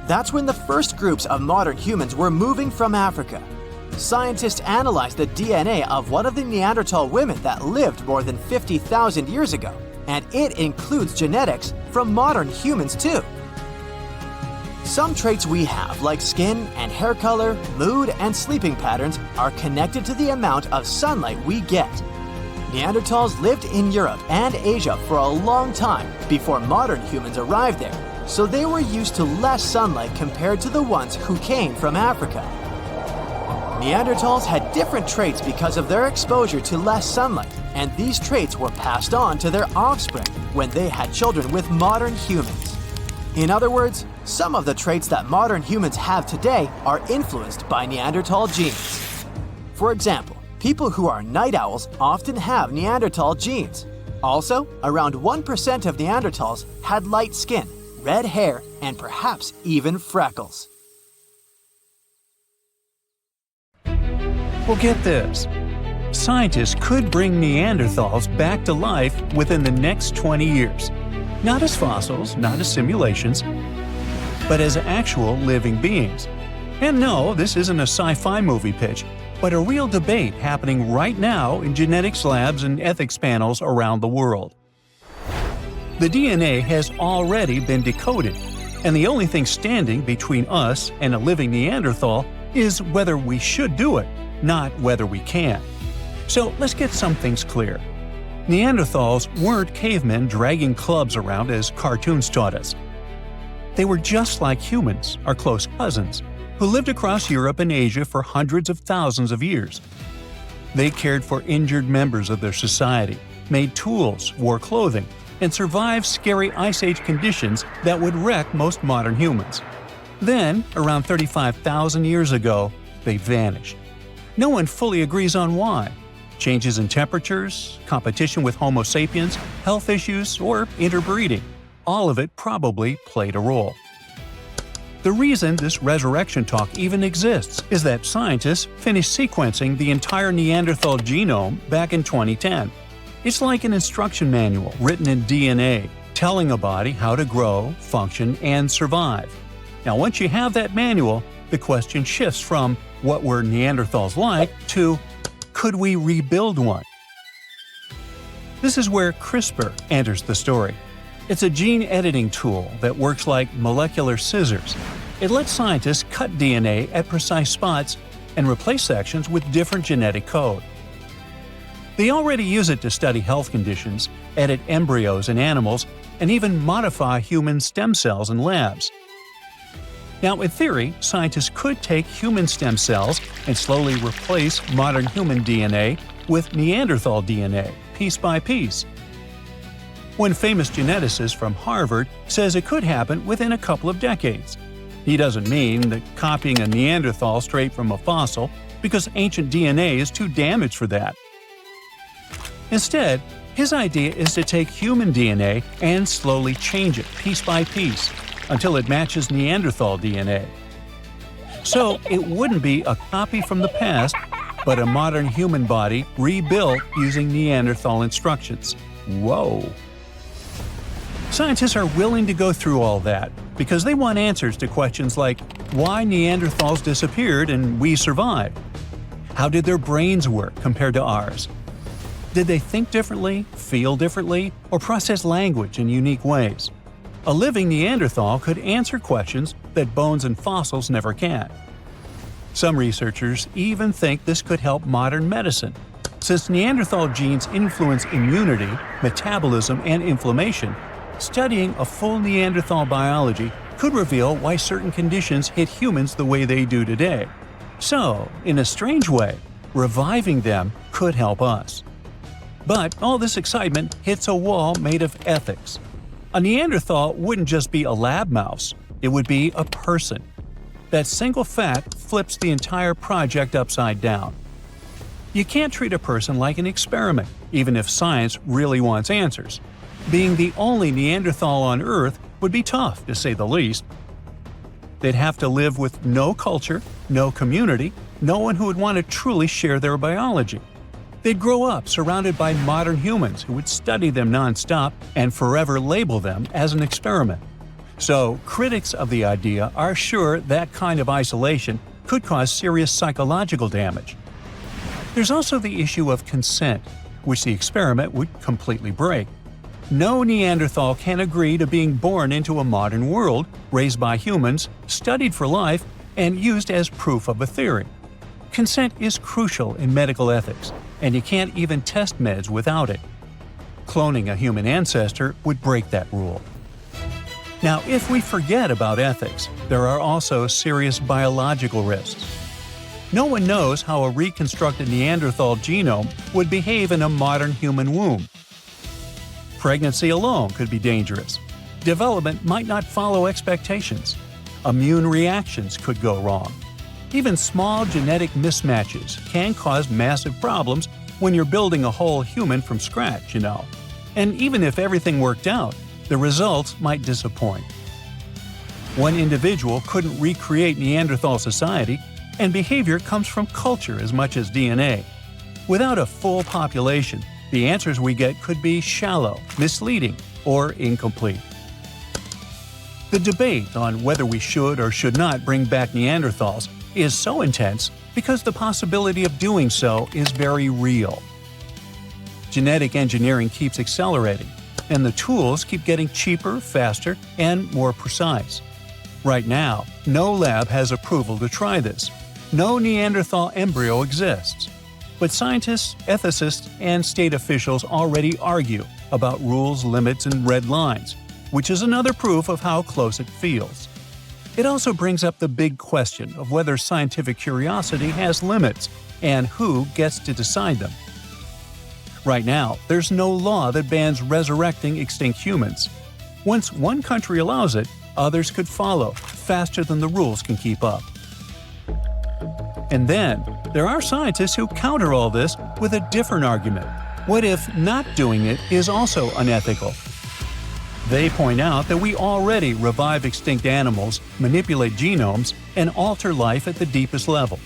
That's when the first groups of modern humans were moving from Africa. Scientists analyzed the DNA of one of the Neanderthal women that lived more than 50,000 years ago, and it includes genetics from modern humans too. Some traits we have, like skin and hair color, mood, and sleeping patterns, are connected to the amount of sunlight we get. Neanderthals lived in Europe and Asia for a long time before modern humans arrived there, so they were used to less sunlight compared to the ones who came from Africa. Neanderthals had different traits because of their exposure to less sunlight, and these traits were passed on to their offspring when they had children with modern humans. In other words, some of the traits that modern humans have today are influenced by Neanderthal genes. For example, people who are night owls often have Neanderthal genes. Also, around 1% of Neanderthals had light skin, red hair, and perhaps even freckles. Well, get this. Scientists could bring Neanderthals back to life within the next 20 years. Not as fossils, not as simulations, but as actual living beings. And no, this isn't a sci-fi movie pitch, but a real debate happening right now in genetics labs and ethics panels around the world. The DNA has already been decoded, and the only thing standing between us and a living Neanderthal is whether we should do it, not whether we can. So let's get some things clear. Neanderthals weren't cavemen dragging clubs around as cartoons taught us. They were just like humans, our close cousins, who lived across Europe and Asia for hundreds of thousands of years. They cared for injured members of their society, made tools, wore clothing, and survived scary Ice Age conditions that would wreck most modern humans. Then, around 35,000 years ago, they vanished. No one fully agrees on why. Changes in temperatures, competition with Homo sapiens, health issues, or interbreeding. All of it probably played a role. The reason this resurrection talk even exists is that scientists finished sequencing the entire Neanderthal genome back in 2010. It's like an instruction manual written in DNA, telling a body how to grow, function, and survive. Now, once you have that manual, the question shifts from what were Neanderthals like to could we rebuild one? This is where CRISPR enters the story. It's a gene editing tool that works like molecular scissors. It lets scientists cut DNA at precise spots and replace sections with different genetic code. They already use it to study health conditions, edit embryos in animals, and even modify human stem cells in labs. Now, in theory, scientists could take human stem cells and slowly replace modern human DNA with Neanderthal DNA, piece by piece. One famous geneticist from Harvard says it could happen within a couple of decades. He doesn't mean that copying a Neanderthal straight from a fossil, because ancient DNA is too damaged for that. Instead, his idea is to take human DNA and slowly change it piece by piece until it matches Neanderthal DNA. So it wouldn't be a copy from the past, but a modern human body rebuilt using Neanderthal instructions. Whoa! Scientists are willing to go through all that because they want answers to questions like why Neanderthals disappeared and we survived. How did their brains work compared to ours? Did they think differently, feel differently, or process language in unique ways? A living Neanderthal could answer questions that bones and fossils never can. Some researchers even think this could help modern medicine. Since Neanderthal genes influence immunity, metabolism, and inflammation, studying a full Neanderthal biology could reveal why certain conditions hit humans the way they do today. So, in a strange way, reviving them could help us. But all this excitement hits a wall made of ethics. A Neanderthal wouldn't just be a lab mouse, it would be a person. That single fact flips the entire project upside down. You can't treat a person like an experiment, even if science really wants answers. Being the only Neanderthal on Earth would be tough, to say the least. They'd have to live with no culture, no community, no one who would want to truly share their biology. They'd grow up surrounded by modern humans who would study them nonstop and forever label them as an experiment. So, critics of the idea are sure that kind of isolation could cause serious psychological damage. There's also the issue of consent, which the experiment would completely break. No Neanderthal can agree to being born into a modern world, raised by humans, studied for life, and used as proof of a theory. Consent is crucial in medical ethics, and you can't even test meds without it. Cloning a human ancestor would break that rule. Now, if we forget about ethics, there are also serious biological risks. No one knows how a reconstructed Neanderthal genome would behave in a modern human womb. Pregnancy alone could be dangerous. Development might not follow expectations. Immune reactions could go wrong. Even small genetic mismatches can cause massive problems when you're building a whole human from scratch, And even if everything worked out, the results might disappoint. One individual couldn't recreate Neanderthal society, and behavior comes from culture as much as DNA. Without a full population, the answers we get could be shallow, misleading, or incomplete. The debate on whether we should or should not bring back Neanderthals is so intense because the possibility of doing so is very real. Genetic engineering keeps accelerating, and the tools keep getting cheaper, faster, and more precise. Right now, no lab has approval to try this. No Neanderthal embryo exists. But scientists, ethicists, and state officials already argue about rules, limits, and red lines, which is another proof of how close it feels. It also brings up the big question of whether scientific curiosity has limits and who gets to decide them. Right now, there's no law that bans resurrecting extinct humans. Once one country allows it, others could follow, faster than the rules can keep up. And then, there are scientists who counter all this with a different argument. What if not doing it is also unethical? They point out that we already revive extinct animals, manipulate genomes, and alter life at the deepest level.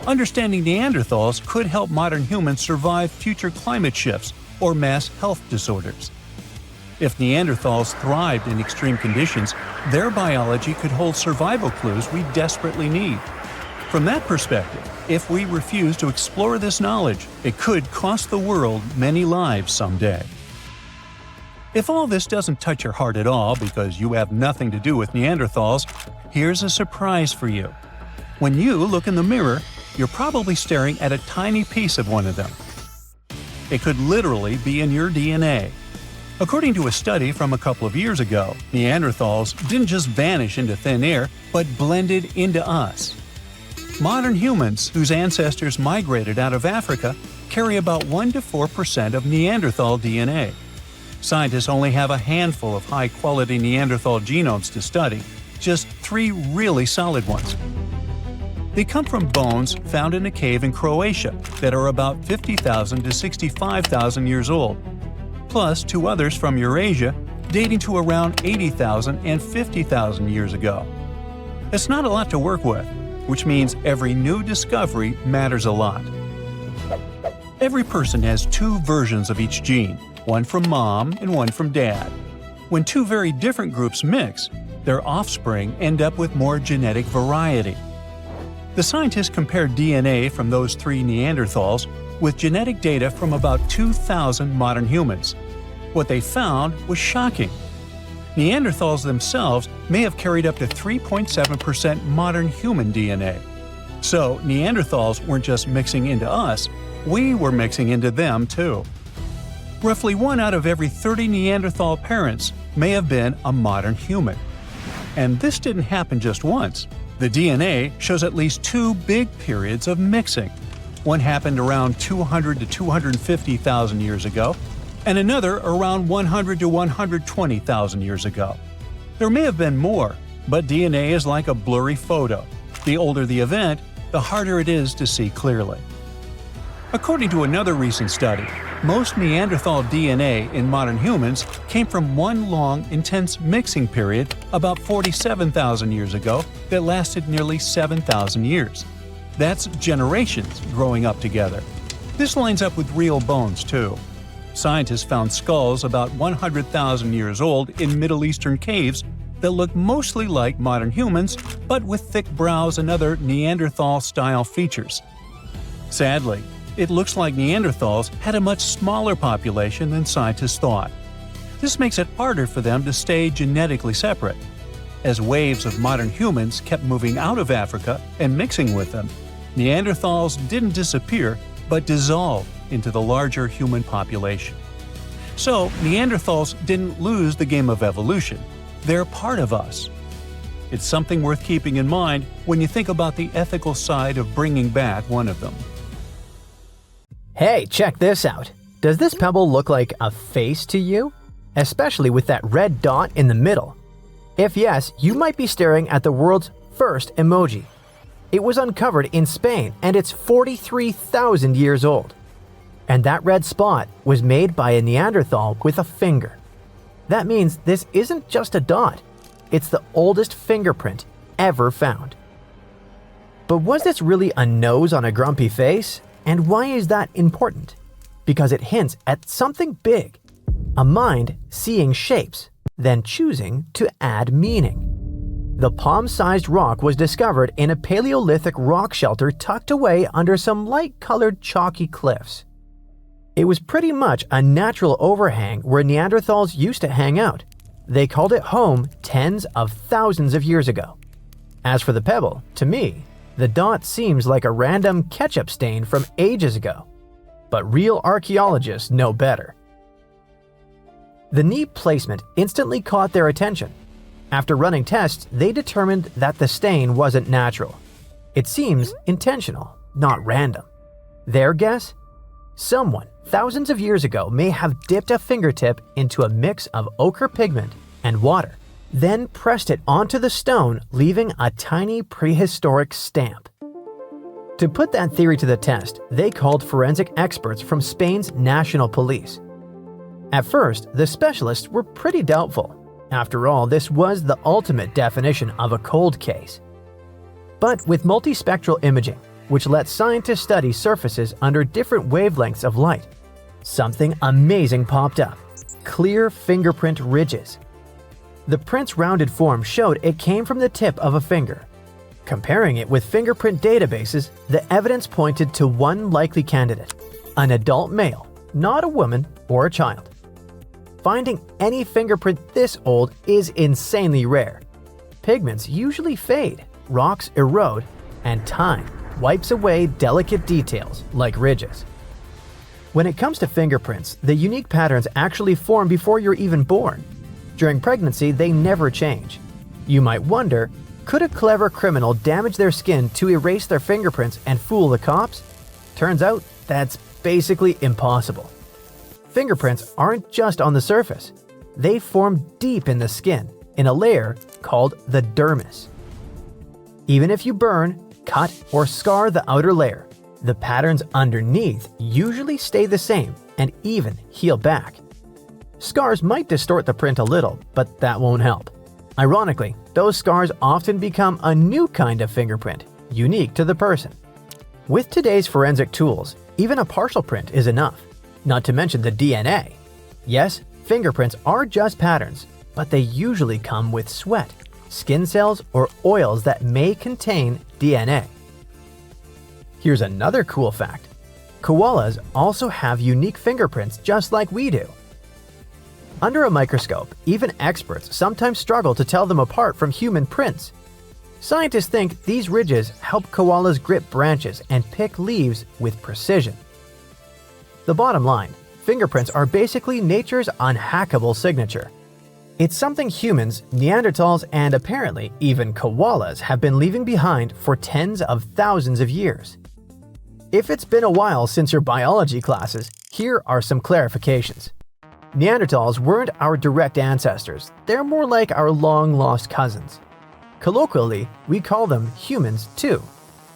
Understanding Neanderthals could help modern humans survive future climate shifts or mass health disorders. If Neanderthals thrived in extreme conditions, their biology could hold survival clues we desperately need. From that perspective, if we refuse to explore this knowledge, it could cost the world many lives someday. If all this doesn't touch your heart at all because you have nothing to do with Neanderthals, here's a surprise for you. When you look in the mirror, you're probably staring at a tiny piece of one of them. It could literally be in your DNA. According to a study from a couple of years ago, Neanderthals didn't just vanish into thin air, but blended into us. Modern humans, whose ancestors migrated out of Africa, carry about 1 to 4% of Neanderthal DNA. Scientists only have a handful of high-quality Neanderthal genomes to study, just 3 really solid ones. They come from bones found in a cave in Croatia that are about 50,000 to 65,000 years old, plus 2 others from Eurasia dating to around 80,000 and 50,000 years ago. It's not a lot to work with, which means every new discovery matters a lot. Every person has 2 versions of each gene, one from mom and one from dad. When 2 very different groups mix, their offspring end up with more genetic variety. The scientists compared DNA from those 3 Neanderthals with genetic data from about 2,000 modern humans. What they found was shocking. Neanderthals themselves may have carried up to 3.7% modern human DNA. So Neanderthals weren't just mixing into us, we were mixing into them too. Roughly 1 out of every 30 Neanderthal parents may have been a modern human. And this didn't happen just once. The DNA shows at least 2 big periods of mixing. One happened around 200 to 250,000 years ago, and another around 100 to 120,000 years ago. There may have been more, but DNA is like a blurry photo. The older the event, the harder it is to see clearly. According to another recent study, most Neanderthal DNA in modern humans came from one long, intense mixing period about 47,000 years ago that lasted nearly 7,000 years. That's generations growing up together. This lines up with real bones, too. Scientists found skulls about 100,000 years old in Middle Eastern caves that look mostly like modern humans, but with thick brows and other Neanderthal-style features. Sadly, it looks like Neanderthals had a much smaller population than scientists thought. This makes it harder for them to stay genetically separate. As waves of modern humans kept moving out of Africa and mixing with them, Neanderthals didn't disappear, but dissolved into the larger human population. So, Neanderthals didn't lose the game of evolution. They're part of us. It's something worth keeping in mind when you think about the ethical side of bringing back one of them. Hey, check this out. Does this pebble look like a face to you? Especially with that red dot in the middle. If yes, you might be staring at the world's first emoji. It was uncovered in Spain and it's 43,000 years old. And that red spot was made by a Neanderthal with a finger. That means this isn't just a dot. It's the oldest fingerprint ever found. But was this really a nose on a grumpy face? And why is that important? Because it hints at something big. A mind seeing shapes, then choosing to add meaning. The palm-sized rock was discovered in a Paleolithic rock shelter tucked away under some light-colored chalky cliffs. It was pretty much a natural overhang where Neanderthals used to hang out. They called it home tens of thousands of years ago. As for the pebble, to me, the dot seems like a random ketchup stain from ages ago. But real archaeologists know better. The knee placement instantly caught their attention. After running tests, they determined that the stain wasn't natural. It seems intentional, not random. Their guess? Someone thousands of years ago may have dipped a fingertip into a mix of ochre pigment and water, then pressed it onto the stone, leaving a tiny prehistoric stamp. To put that theory to the test, they called forensic experts from Spain's national police. At first, the specialists were pretty doubtful. After all, this was the ultimate definition of a cold case. But with multispectral imaging, which lets scientists study surfaces under different wavelengths of light, something amazing popped up: clear fingerprint ridges. The print's rounded form showed it came from the tip of a finger. Comparing it with fingerprint databases, the evidence pointed to one likely candidate: an adult male, not a woman or a child. Finding any fingerprint this old is insanely rare. Pigments usually fade, rocks erode, and time wipes away delicate details like ridges. When it comes to fingerprints, the unique patterns actually form before you're even born. During pregnancy, they never change. You might wonder, could a clever criminal damage their skin to erase their fingerprints and fool the cops? Turns out that's basically impossible. Fingerprints aren't just on the surface. They form deep in the skin, in a layer called the dermis. Even if you burn, cut, or scar the outer layer, the patterns underneath usually stay the same and even heal back. Scars might distort the print a little, but that won't help. Ironically, those scars often become a new kind of fingerprint, unique to the person. With today's forensic tools, even a partial print is enough, not to mention the DNA. Yes, fingerprints are just patterns, but they usually come with sweat, skin cells, or oils that may contain DNA. Here's another cool fact. Koalas also have unique fingerprints just like we do. Under a microscope, even experts sometimes struggle to tell them apart from human prints. Scientists think these ridges help koalas grip branches and pick leaves with precision. The bottom line, fingerprints are basically nature's unhackable signature. It's something humans, Neanderthals, and apparently even koalas have been leaving behind for tens of thousands of years. If it's been a while since your biology classes, here are some clarifications. Neanderthals weren't our direct ancestors, they're more like our long-lost cousins. Colloquially, we call them humans too.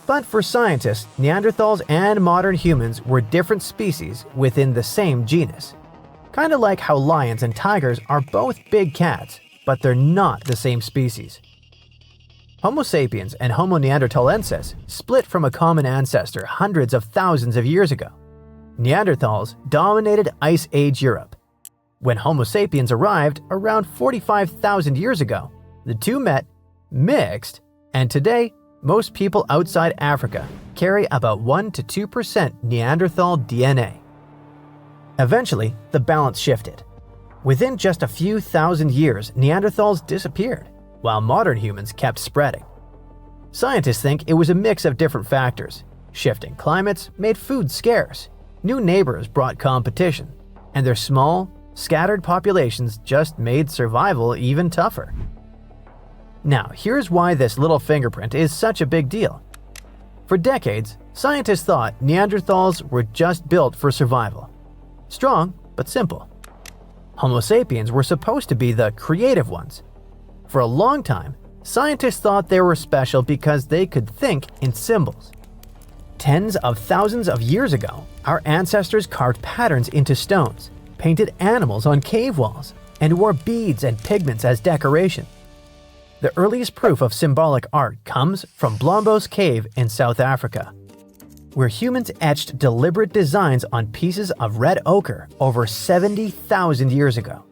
But for scientists, Neanderthals and modern humans were different species within the same genus. Kind of like how lions and tigers are both big cats, but they're not the same species. Homo sapiens and Homo neanderthalensis split from a common ancestor hundreds of thousands of years ago. Neanderthals dominated Ice Age Europe. When Homo sapiens arrived around 45,000 years ago, the two met, mixed, and today, most people outside Africa carry about 1 to 2% Neanderthal DNA. Eventually, the balance shifted. Within just a few thousand years, Neanderthals disappeared, while modern humans kept spreading. Scientists think it was a mix of different factors. Shifting climates made food scarce, new neighbors brought competition, and their small, scattered populations just made survival even tougher. Now, here's why this little fingerprint is such a big deal. For decades, scientists thought Neanderthals were just built for survival. Strong, but simple. Homo sapiens were supposed to be the creative ones. For a long time, scientists thought they were special because they could think in symbols. Tens of thousands of years ago, our ancestors carved patterns into stones, painted animals on cave walls, and wore beads and pigments as decoration. The earliest proof of symbolic art comes from Blombos Cave in South Africa, where humans etched deliberate designs on pieces of red ochre over 70,000 years ago.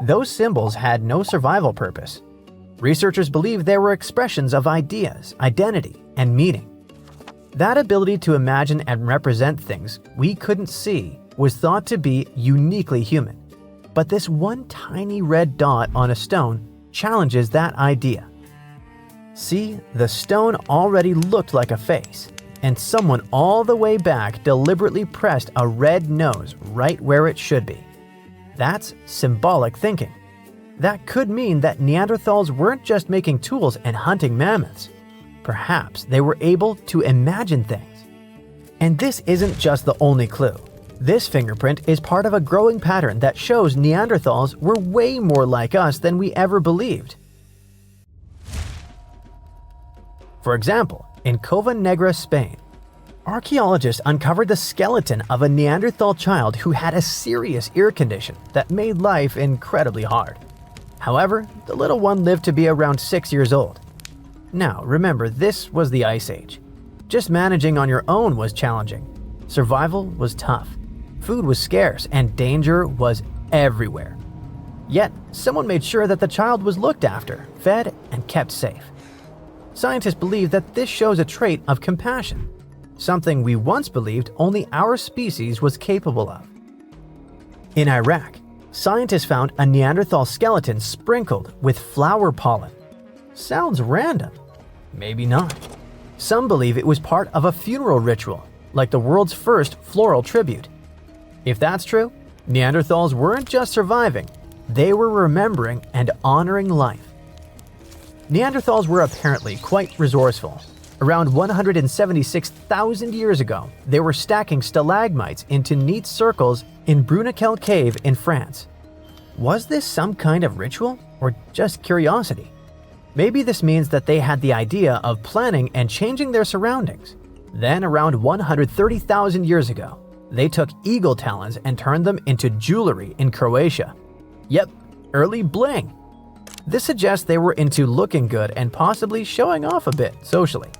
Those symbols had no survival purpose. Researchers believe they were expressions of ideas, identity, and meaning. That ability to imagine and represent things we couldn't see was thought to be uniquely human. But this one tiny red dot on a stone challenges that idea. See, the stone already looked like a face, and someone all the way back deliberately pressed a red nose right where it should be. That's symbolic thinking. That could mean that Neanderthals weren't just making tools and hunting mammoths. Perhaps they were able to imagine things. And this isn't just the only clue. This fingerprint is part of a growing pattern that shows Neanderthals were way more like us than we ever believed. For example, in Cova Negra, Spain, archaeologists uncovered the skeleton of a Neanderthal child who had a serious ear condition that made life incredibly hard. However, the little one lived to be around 6 years old. Now, remember, this was the Ice Age. Just managing on your own was challenging. Survival was tough. Food was scarce and danger was everywhere. Yet, someone made sure that the child was looked after, fed, and kept safe. Scientists believe that this shows a trait of compassion, something we once believed only our species was capable of. In Iraq, scientists found a Neanderthal skeleton sprinkled with flower pollen. Sounds random. Maybe not. Some believe it was part of a funeral ritual, like the world's first floral tribute. If that's true, Neanderthals weren't just surviving, they were remembering and honoring life. Neanderthals were apparently quite resourceful. Around 176,000 years ago, they were stacking stalagmites into neat circles in Bruniquel Cave in France. Was this some kind of ritual or just curiosity? Maybe this means that they had the idea of planning and changing their surroundings. Then, around 130,000 years ago, they took eagle talons and turned them into jewelry in Croatia. Yep, early bling. This suggests they were into looking good and possibly showing off a bit socially.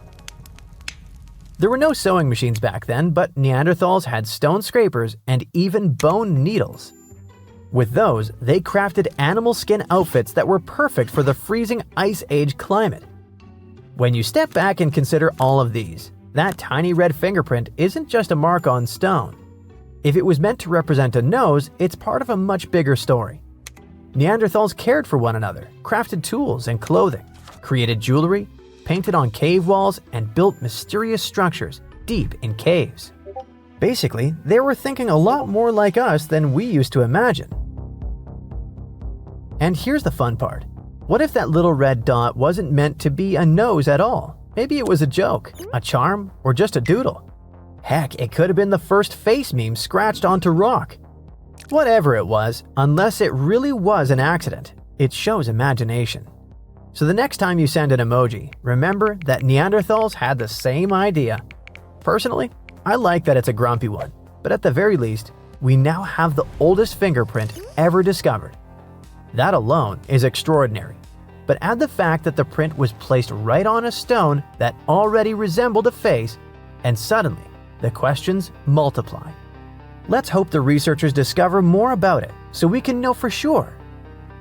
There were no sewing machines back then, but Neanderthals had stone scrapers and even bone needles. With those, they crafted animal skin outfits that were perfect for the freezing Ice Age climate. When you step back and consider all of these, that tiny red fingerprint isn't just a mark on stone. If it was meant to represent a nose, it's part of a much bigger story. Neanderthals cared for one another, crafted tools and clothing, created jewelry, painted on cave walls, and built mysterious structures deep in caves. Basically, they were thinking a lot more like us than we used to imagine. And here's the fun part. What if that little red dot wasn't meant to be a nose at all? Maybe it was a joke, a charm, or just a doodle. Heck, it could have been the first face meme scratched onto rock. Whatever it was, unless it really was an accident, it shows imagination. So the next time you send an emoji, remember that Neanderthals had the same idea. Personally, I like that it's a grumpy one, but at the very least, we now have the oldest fingerprint ever discovered. That alone is extraordinary, but add the fact that the print was placed right on a stone that already resembled a face, and suddenly, the questions multiply. Let's hope the researchers discover more about it so we can know for sure.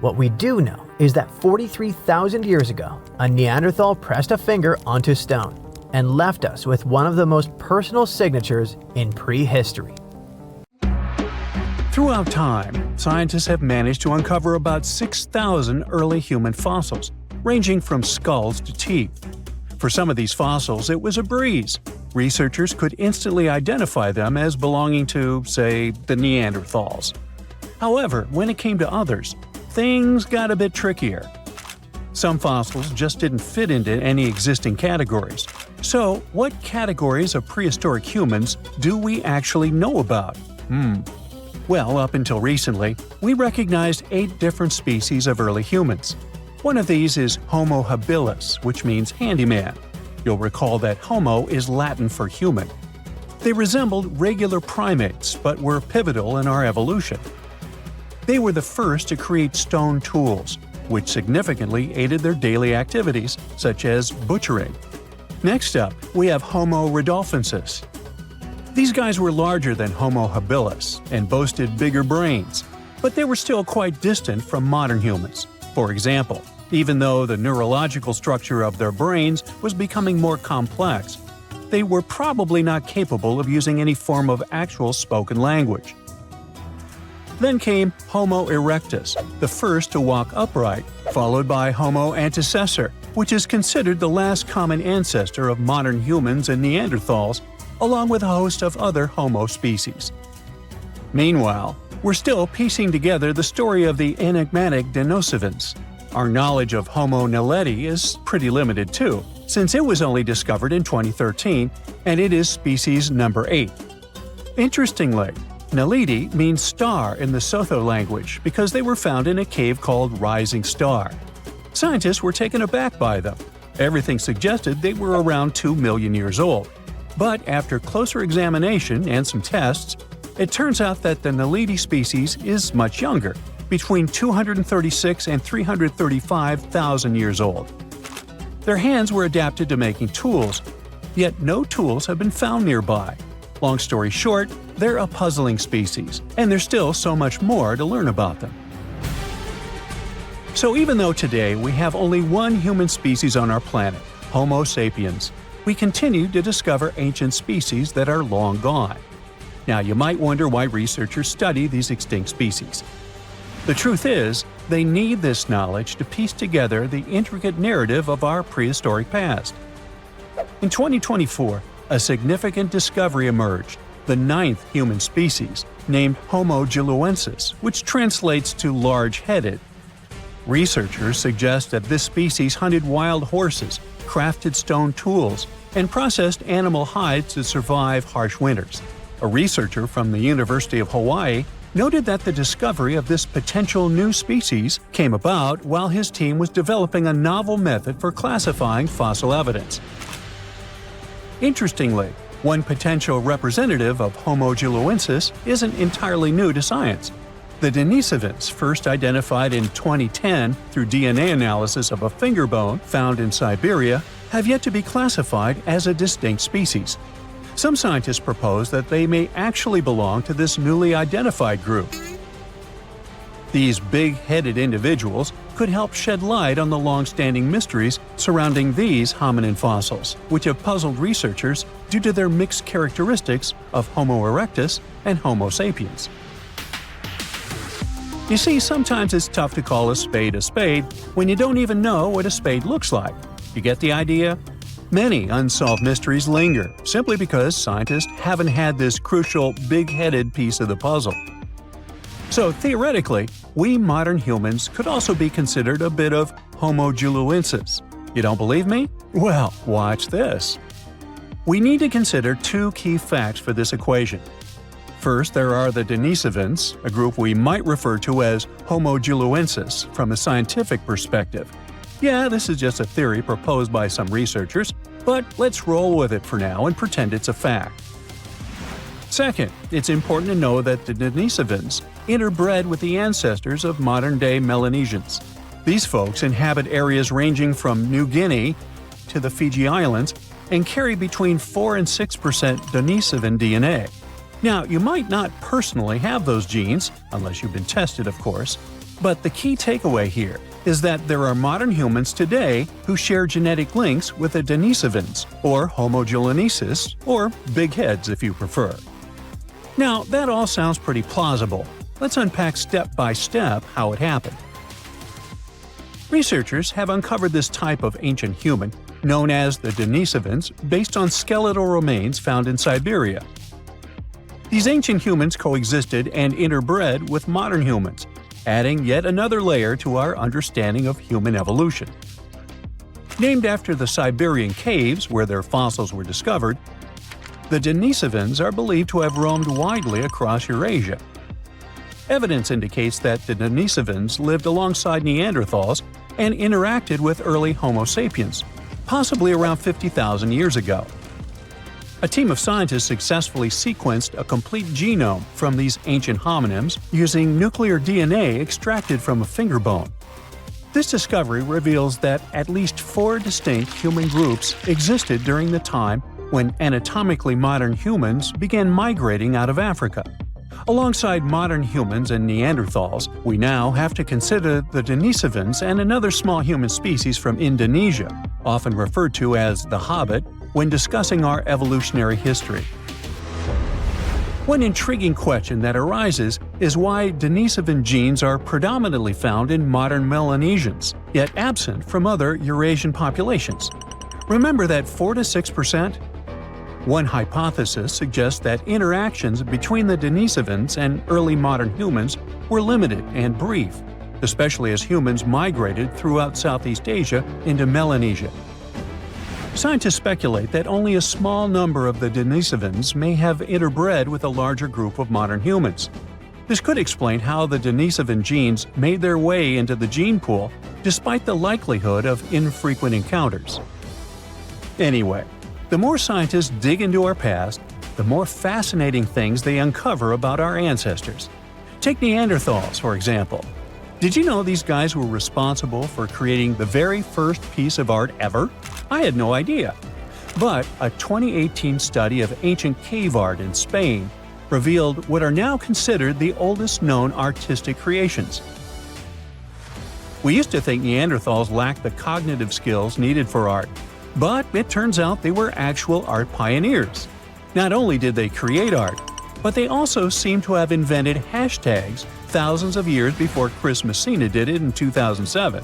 What we do know is that 43,000 years ago, a Neanderthal pressed a finger onto stone and left us with one of the most personal signatures in prehistory. Throughout time, scientists have managed to uncover about 6,000 early human fossils, ranging from skulls to teeth. For some of these fossils, it was a breeze. Researchers could instantly identify them as belonging to, say, the Neanderthals. However, when it came to others, things got a bit trickier. Some fossils just didn't fit into any existing categories. So, what categories of prehistoric humans do we actually know about? Well, up until recently, we recognized 8 different species of early humans. One of these is Homo habilis, which means handyman. You'll recall that Homo is Latin for human. They resembled regular primates, but were pivotal in our evolution. They were the first to create stone tools, which significantly aided their daily activities, such as butchering. Next up, we have Homo rudolfensis. These guys were larger than Homo habilis and boasted bigger brains, but they were still quite distant from modern humans. For example, even though the neurological structure of their brains was becoming more complex, they were probably not capable of using any form of actual spoken language. Then came Homo erectus, the first to walk upright, followed by Homo antecessor, which is considered the last common ancestor of modern humans and Neanderthals, along with a host of other Homo species. Meanwhile, we're still piecing together the story of the enigmatic Denisovans. Our knowledge of Homo naledi is pretty limited too, since it was only discovered in 2013, and it is species number 8. Interestingly, Naledi means star in the Sotho language because they were found in a cave called Rising Star. Scientists were taken aback by them. Everything suggested they were around 2 million years old. But after closer examination and some tests, it turns out that the Naledi species is much younger, between 236 and 335,000 years old. Their hands were adapted to making tools, yet no tools have been found nearby. Long story short, they're a puzzling species, and there's still so much more to learn about them. So even though today we have only one human species on our planet, Homo sapiens, we continue to discover ancient species that are long gone. Now you might wonder why researchers study these extinct species. The truth is, they need this knowledge to piece together the intricate narrative of our prehistoric past. In 2024, a significant discovery emerged, the 9th human species, named Homo giluensis, which translates to large-headed. Researchers suggest that this species hunted wild horses, crafted stone tools, and processed animal hides to survive harsh winters. A researcher from the University of Hawaii noted that the discovery of this potential new species came about while his team was developing a novel method for classifying fossil evidence. Interestingly, one potential representative of Homo giluensis isn't entirely new to science. The Denisovans, first identified in 2010 through DNA analysis of a finger bone found in Siberia, have yet to be classified as a distinct species. Some scientists propose that they may actually belong to this newly identified group. These big-headed individuals could help shed light on the long-standing mysteries surrounding these hominin fossils, which have puzzled researchers due to their mixed characteristics of Homo erectus and Homo sapiens. You see, sometimes it's tough to call a spade when you don't even know what a spade looks like. You get the idea? Many unsolved mysteries linger, simply because scientists haven't had this crucial, big-headed piece of the puzzle. So theoretically, we modern humans could also be considered a bit of Homo giluensis. You don't believe me? Well, watch this. We need to consider two key facts for this equation. First, there are the Denisovans, a group we might refer to as Homo giluensis from a scientific perspective. Yeah, this is just a theory proposed by some researchers, but let's roll with it for now and pretend it's a fact. Second, it's important to know that the Denisovans interbred with the ancestors of modern-day Melanesians. These folks inhabit areas ranging from New Guinea to the Fiji Islands and carry between 4 and 6% Denisovan DNA. Now, you might not personally have those genes, unless you've been tested, of course, but the key takeaway here is that there are modern humans today who share genetic links with the Denisovans, or Homo giluensis, or big heads if you prefer. Now, that all sounds pretty plausible. Let's unpack step by step how it happened. Researchers have uncovered this type of ancient human, known as the Denisovans, based on skeletal remains found in Siberia. These ancient humans coexisted and interbred with modern humans, adding yet another layer to our understanding of human evolution. Named after the Siberian caves where their fossils were discovered, the Denisovans are believed to have roamed widely across Eurasia. Evidence indicates that the Denisovans lived alongside Neanderthals and interacted with early Homo sapiens, possibly around 50,000 years ago. A team of scientists successfully sequenced a complete genome from these ancient hominins using nuclear DNA extracted from a finger bone. This discovery reveals that at least 4 distinct human groups existed during the time when anatomically modern humans began migrating out of Africa. Alongside modern humans and Neanderthals, we now have to consider the Denisovans and another small human species from Indonesia, often referred to as the Hobbit, when discussing our evolutionary history. One intriguing question that arises is why Denisovan genes are predominantly found in modern Melanesians, yet absent from other Eurasian populations. Remember that 4 to 6%? One hypothesis suggests that interactions between the Denisovans and early modern humans were limited and brief, especially as humans migrated throughout Southeast Asia into Melanesia. Scientists speculate that only a small number of the Denisovans may have interbred with a larger group of modern humans. This could explain how the Denisovan genes made their way into the gene pool despite the likelihood of infrequent encounters. Anyway, the more scientists dig into our past, the more fascinating things they uncover about our ancestors. Take Neanderthals, for example. Did you know these guys were responsible for creating the very first piece of art ever? I had no idea. But a 2018 study of ancient cave art in Spain revealed what are now considered the oldest known artistic creations. We used to think Neanderthals lacked the cognitive skills needed for art, but it turns out they were actual art pioneers. Not only did they create art, but they also seem to have invented hashtags thousands of years before Chris Messina did it in 2007.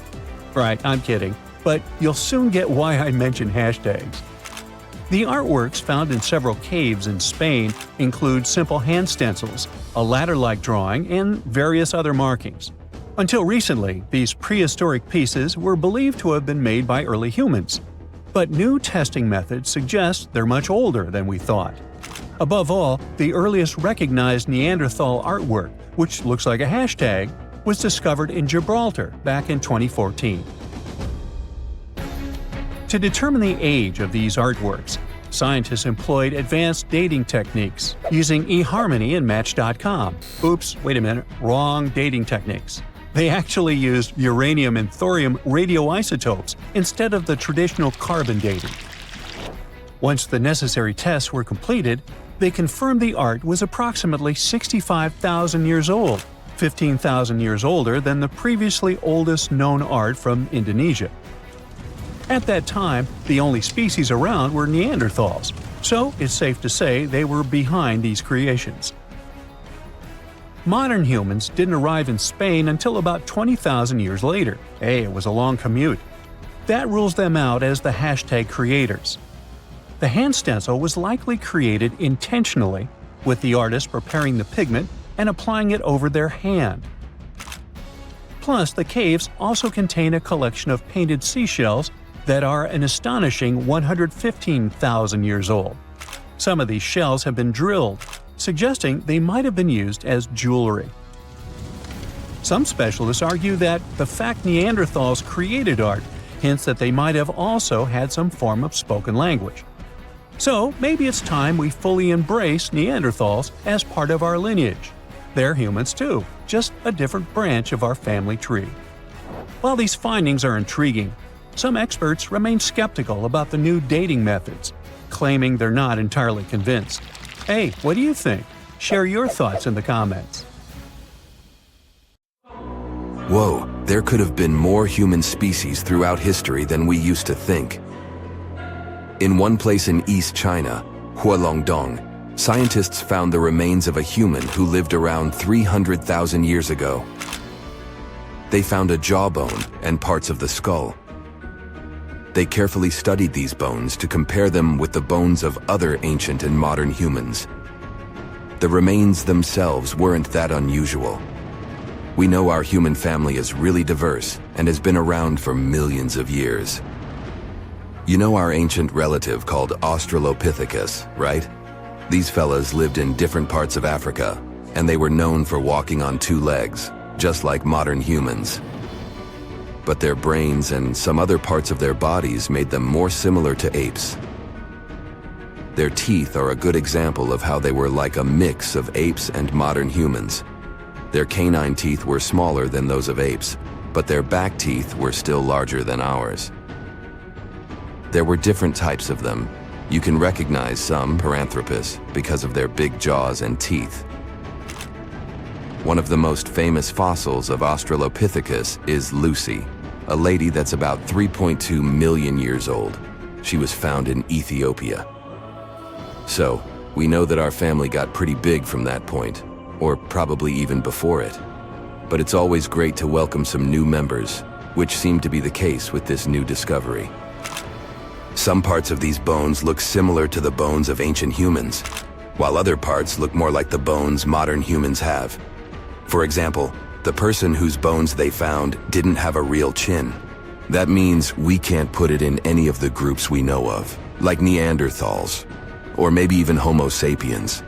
Right, I'm kidding, but you'll soon get why I mention hashtags. The artworks found in several caves in Spain include simple hand stencils, a ladder-like drawing, and various other markings. Until recently, these prehistoric pieces were believed to have been made by early humans. But new testing methods suggest they're much older than we thought. Above all, the earliest recognized Neanderthal artwork, which looks like a hashtag, was discovered in Gibraltar back in 2014. To determine the age of these artworks, scientists employed advanced dating techniques using eHarmony and Match.com. Oops, wait a minute, wrong dating techniques. They actually used uranium and thorium radioisotopes instead of the traditional carbon dating. Once the necessary tests were completed, they confirmed the art was approximately 65,000 years old, 15,000 years older than the previously oldest known art from Indonesia. At that time, the only species around were Neanderthals, so it's safe to say they were behind these creations. Modern humans didn't arrive in Spain until about 20,000 years later. Hey, it was a long commute. That rules them out as the hashtag creators. The hand stencil was likely created intentionally, with the artist preparing the pigment and applying it over their hand. Plus, the caves also contain a collection of painted seashells that are an astonishing 115,000 years old. Some of these shells have been drilled, suggesting they might have been used as jewelry. Some specialists argue that the fact Neanderthals created art hints that they might have also had some form of spoken language. So maybe it's time we fully embrace Neanderthals as part of our lineage. They're humans too, just a different branch of our family tree. While these findings are intriguing, some experts remain skeptical about the new dating methods, claiming they're not entirely convinced. Hey, what do you think? Share your thoughts in the comments. Whoa, there could have been more human species throughout history than we used to think. In one place in East China, Hualongdong, scientists found the remains of a human who lived around 300,000 years ago. They found a jawbone and parts of the skull. They carefully studied these bones to compare them with the bones of other ancient and modern humans. The remains themselves weren't that unusual. We know our human family is really diverse and has been around for millions of years. You know our ancient relative called Australopithecus, right? These fellas lived in different parts of Africa, and they were known for walking on two legs, just like modern humans. But their brains and some other parts of their bodies made them more similar to apes. Their teeth are a good example of how they were like a mix of apes and modern humans. Their canine teeth were smaller than those of apes, but their back teeth were still larger than ours. There were different types of them. You can recognize some Paranthropus because of their big jaws and teeth. One of the most famous fossils of Australopithecus is Lucy, a lady that's about 3.2 million years old. She was found in Ethiopia. So, we know that our family got pretty big from that point, or probably even before it. But it's always great to welcome some new members, which seemed to be the case with this new discovery. Some parts of these bones look similar to the bones of ancient humans, while other parts look more like the bones modern humans have. For example, the person whose bones they found didn't have a real chin. That means we can't put it in any of the groups we know of, like Neanderthals, or maybe even Homo sapiens.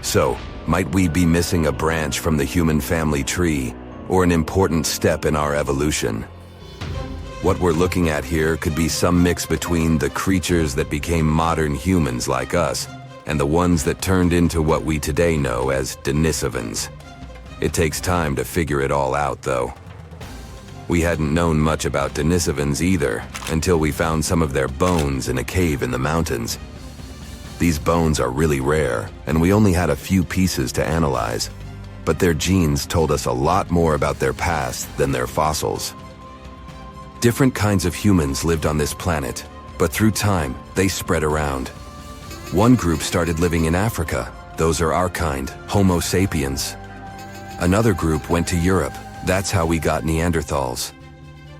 So, might we be missing a branch from the human family tree, or an important step in our evolution? What we're looking at here could be some mix between the creatures that became modern humans like us, and the ones that turned into what we today know as Denisovans. It takes time to figure it all out, though. We hadn't known much about Denisovans either, until we found some of their bones in a cave in the mountains. These bones are really rare, and we only had a few pieces to analyze, but their genes told us a lot more about their past than their fossils. Different kinds of humans lived on this planet, but through time, they spread around. One group started living in Africa. Those are our kind, Homo sapiens. Another group went to Europe. That's how we got Neanderthals.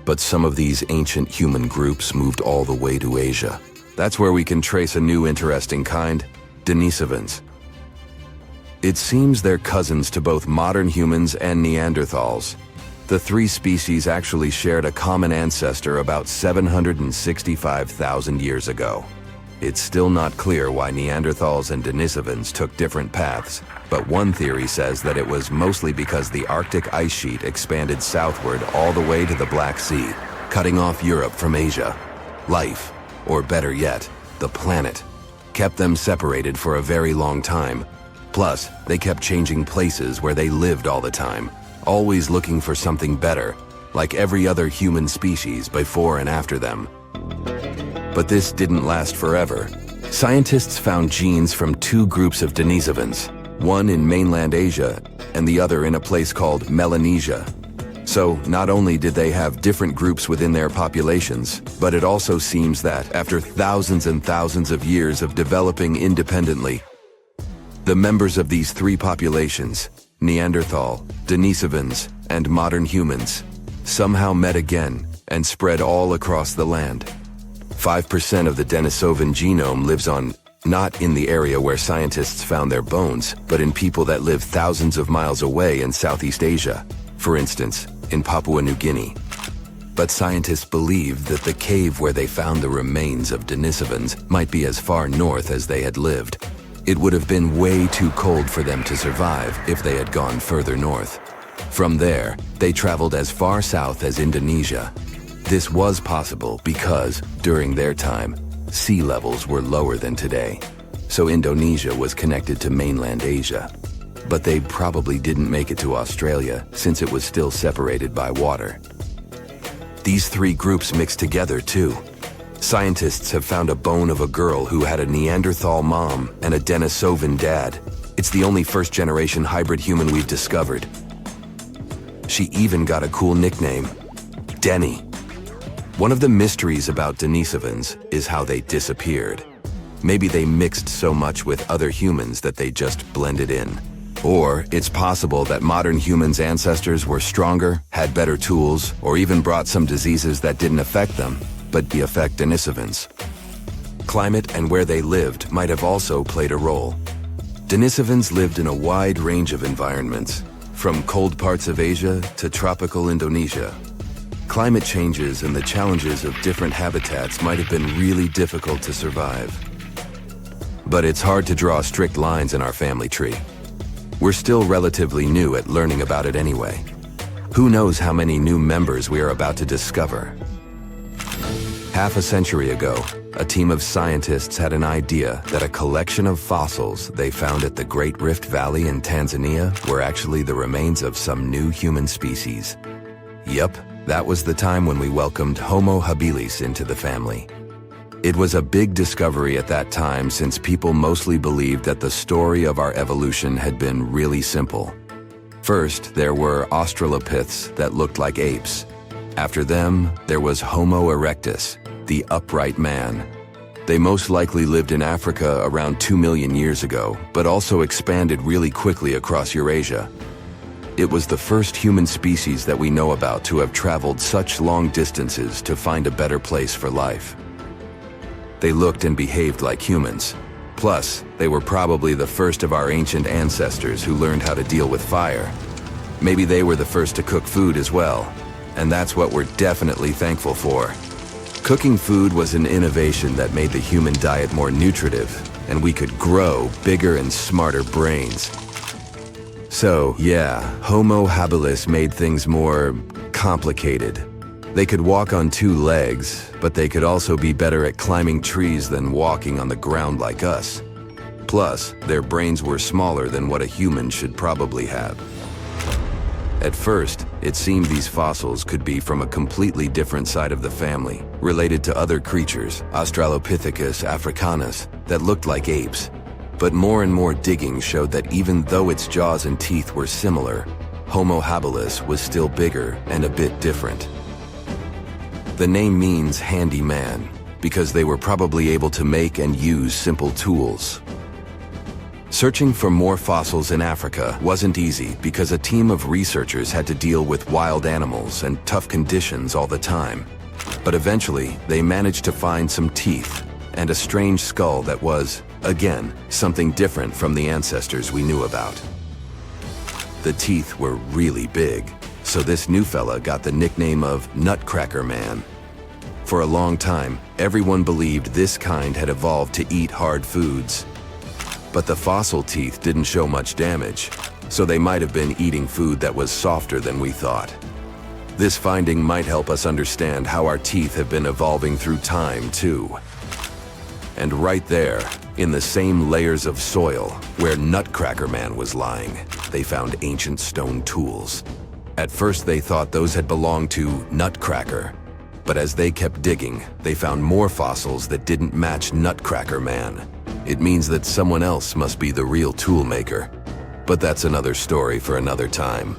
But some of these ancient human groups moved all the way to Asia. That's where we can trace a new interesting kind, Denisovans. It seems they're cousins to both modern humans and Neanderthals. The three species actually shared a common ancestor about 765,000 years ago. It's still not clear why Neanderthals and Denisovans took different paths, but one theory says that it was mostly because the Arctic ice sheet expanded southward all the way to the Black Sea, cutting off Europe from Asia. Life, or better yet, the planet, kept them separated for a very long time. Plus, they kept changing places where they lived all the time, always looking for something better, like every other human species before and after them. But this didn't last forever. Scientists found genes from two groups of Denisovans, one in mainland Asia and the other in a place called Melanesia. So not only did they have different groups within their populations, but it also seems that after thousands and thousands of years of developing independently, the members of these three populations, Neanderthal, Denisovans, and modern humans, somehow met again and spread all across the land. 5% of the Denisovan genome lives not in the area where scientists found their bones, but in people that live thousands of miles away in Southeast Asia, for instance, in Papua New Guinea. But scientists believed that the cave where they found the remains of Denisovans might be as far north as they had lived. It would have been way too cold for them to survive if they had gone further north. From there, they traveled as far south as Indonesia. This was possible because, during their time, sea levels were lower than today, so Indonesia was connected to mainland Asia. But they probably didn't make it to Australia since it was still separated by water. These three groups mixed together too. Scientists have found a bone of a girl who had a Neanderthal mom and a Denisovan dad. It's the only first-generation hybrid human we've discovered. She even got a cool nickname, Denny. One of the mysteries about Denisovans is how they disappeared. Maybe they mixed so much with other humans that they just blended in. Or it's possible that modern humans' ancestors were stronger, had better tools, or even brought some diseases that didn't affect them, but affect Denisovans. Climate and where they lived might have also played a role. Denisovans lived in a wide range of environments, from cold parts of Asia to tropical Indonesia. Climate changes and the challenges of different habitats might have been really difficult to survive. But it's hard to draw strict lines in our family tree. We're still relatively new at learning about it anyway. Who knows how many new members we are about to discover? Half a century ago, a team of scientists had an idea that a collection of fossils they found at the Great Rift Valley in Tanzania were actually the remains of some new human species. Yep, that was the time when we welcomed Homo habilis into the family. It was a big discovery at that time since people mostly believed that the story of our evolution had been really simple. First, there were Australopiths that looked like apes. After them, there was Homo erectus, the upright man. They most likely lived in Africa around 2 million years ago, but also expanded really quickly across Eurasia. It was the first human species that we know about to have traveled such long distances to find a better place for life. They looked and behaved like humans. Plus, they were probably the first of our ancient ancestors who learned how to deal with fire. Maybe they were the first to cook food as well, and that's what we're definitely thankful for. Cooking food was an innovation that made the human diet more nutritive, and we could grow bigger and smarter brains. So, yeah, Homo habilis made things more complicated. They could walk on 2 legs, but they could also be better at climbing trees than walking on the ground like us. Plus, their brains were smaller than what a human should probably have. At first, it seemed these fossils could be from a completely different side of the family, related to other creatures, Australopithecus africanus, that looked like apes. But more and more digging showed that even though its jaws and teeth were similar, Homo habilis was still bigger and a bit different. The name means handy man, because they were probably able to make and use simple tools. Searching for more fossils in Africa wasn't easy because a team of researchers had to deal with wild animals and tough conditions all the time. But eventually, they managed to find some teeth and a strange skull that was, again, something different from the ancestors we knew about. The teeth were really big, so this new fella got the nickname of Nutcracker Man. For a long time, everyone believed this kind had evolved to eat hard foods. But the fossil teeth didn't show much damage, so they might have been eating food that was softer than we thought. This finding might help us understand how our teeth have been evolving through time, too. And right there, in the same layers of soil where Nutcracker Man was lying, they found ancient stone tools. At first they thought those had belonged to Nutcracker, but as they kept digging, they found more fossils that didn't match Nutcracker Man. It means that someone else must be the real tool maker. But that's another story for another time.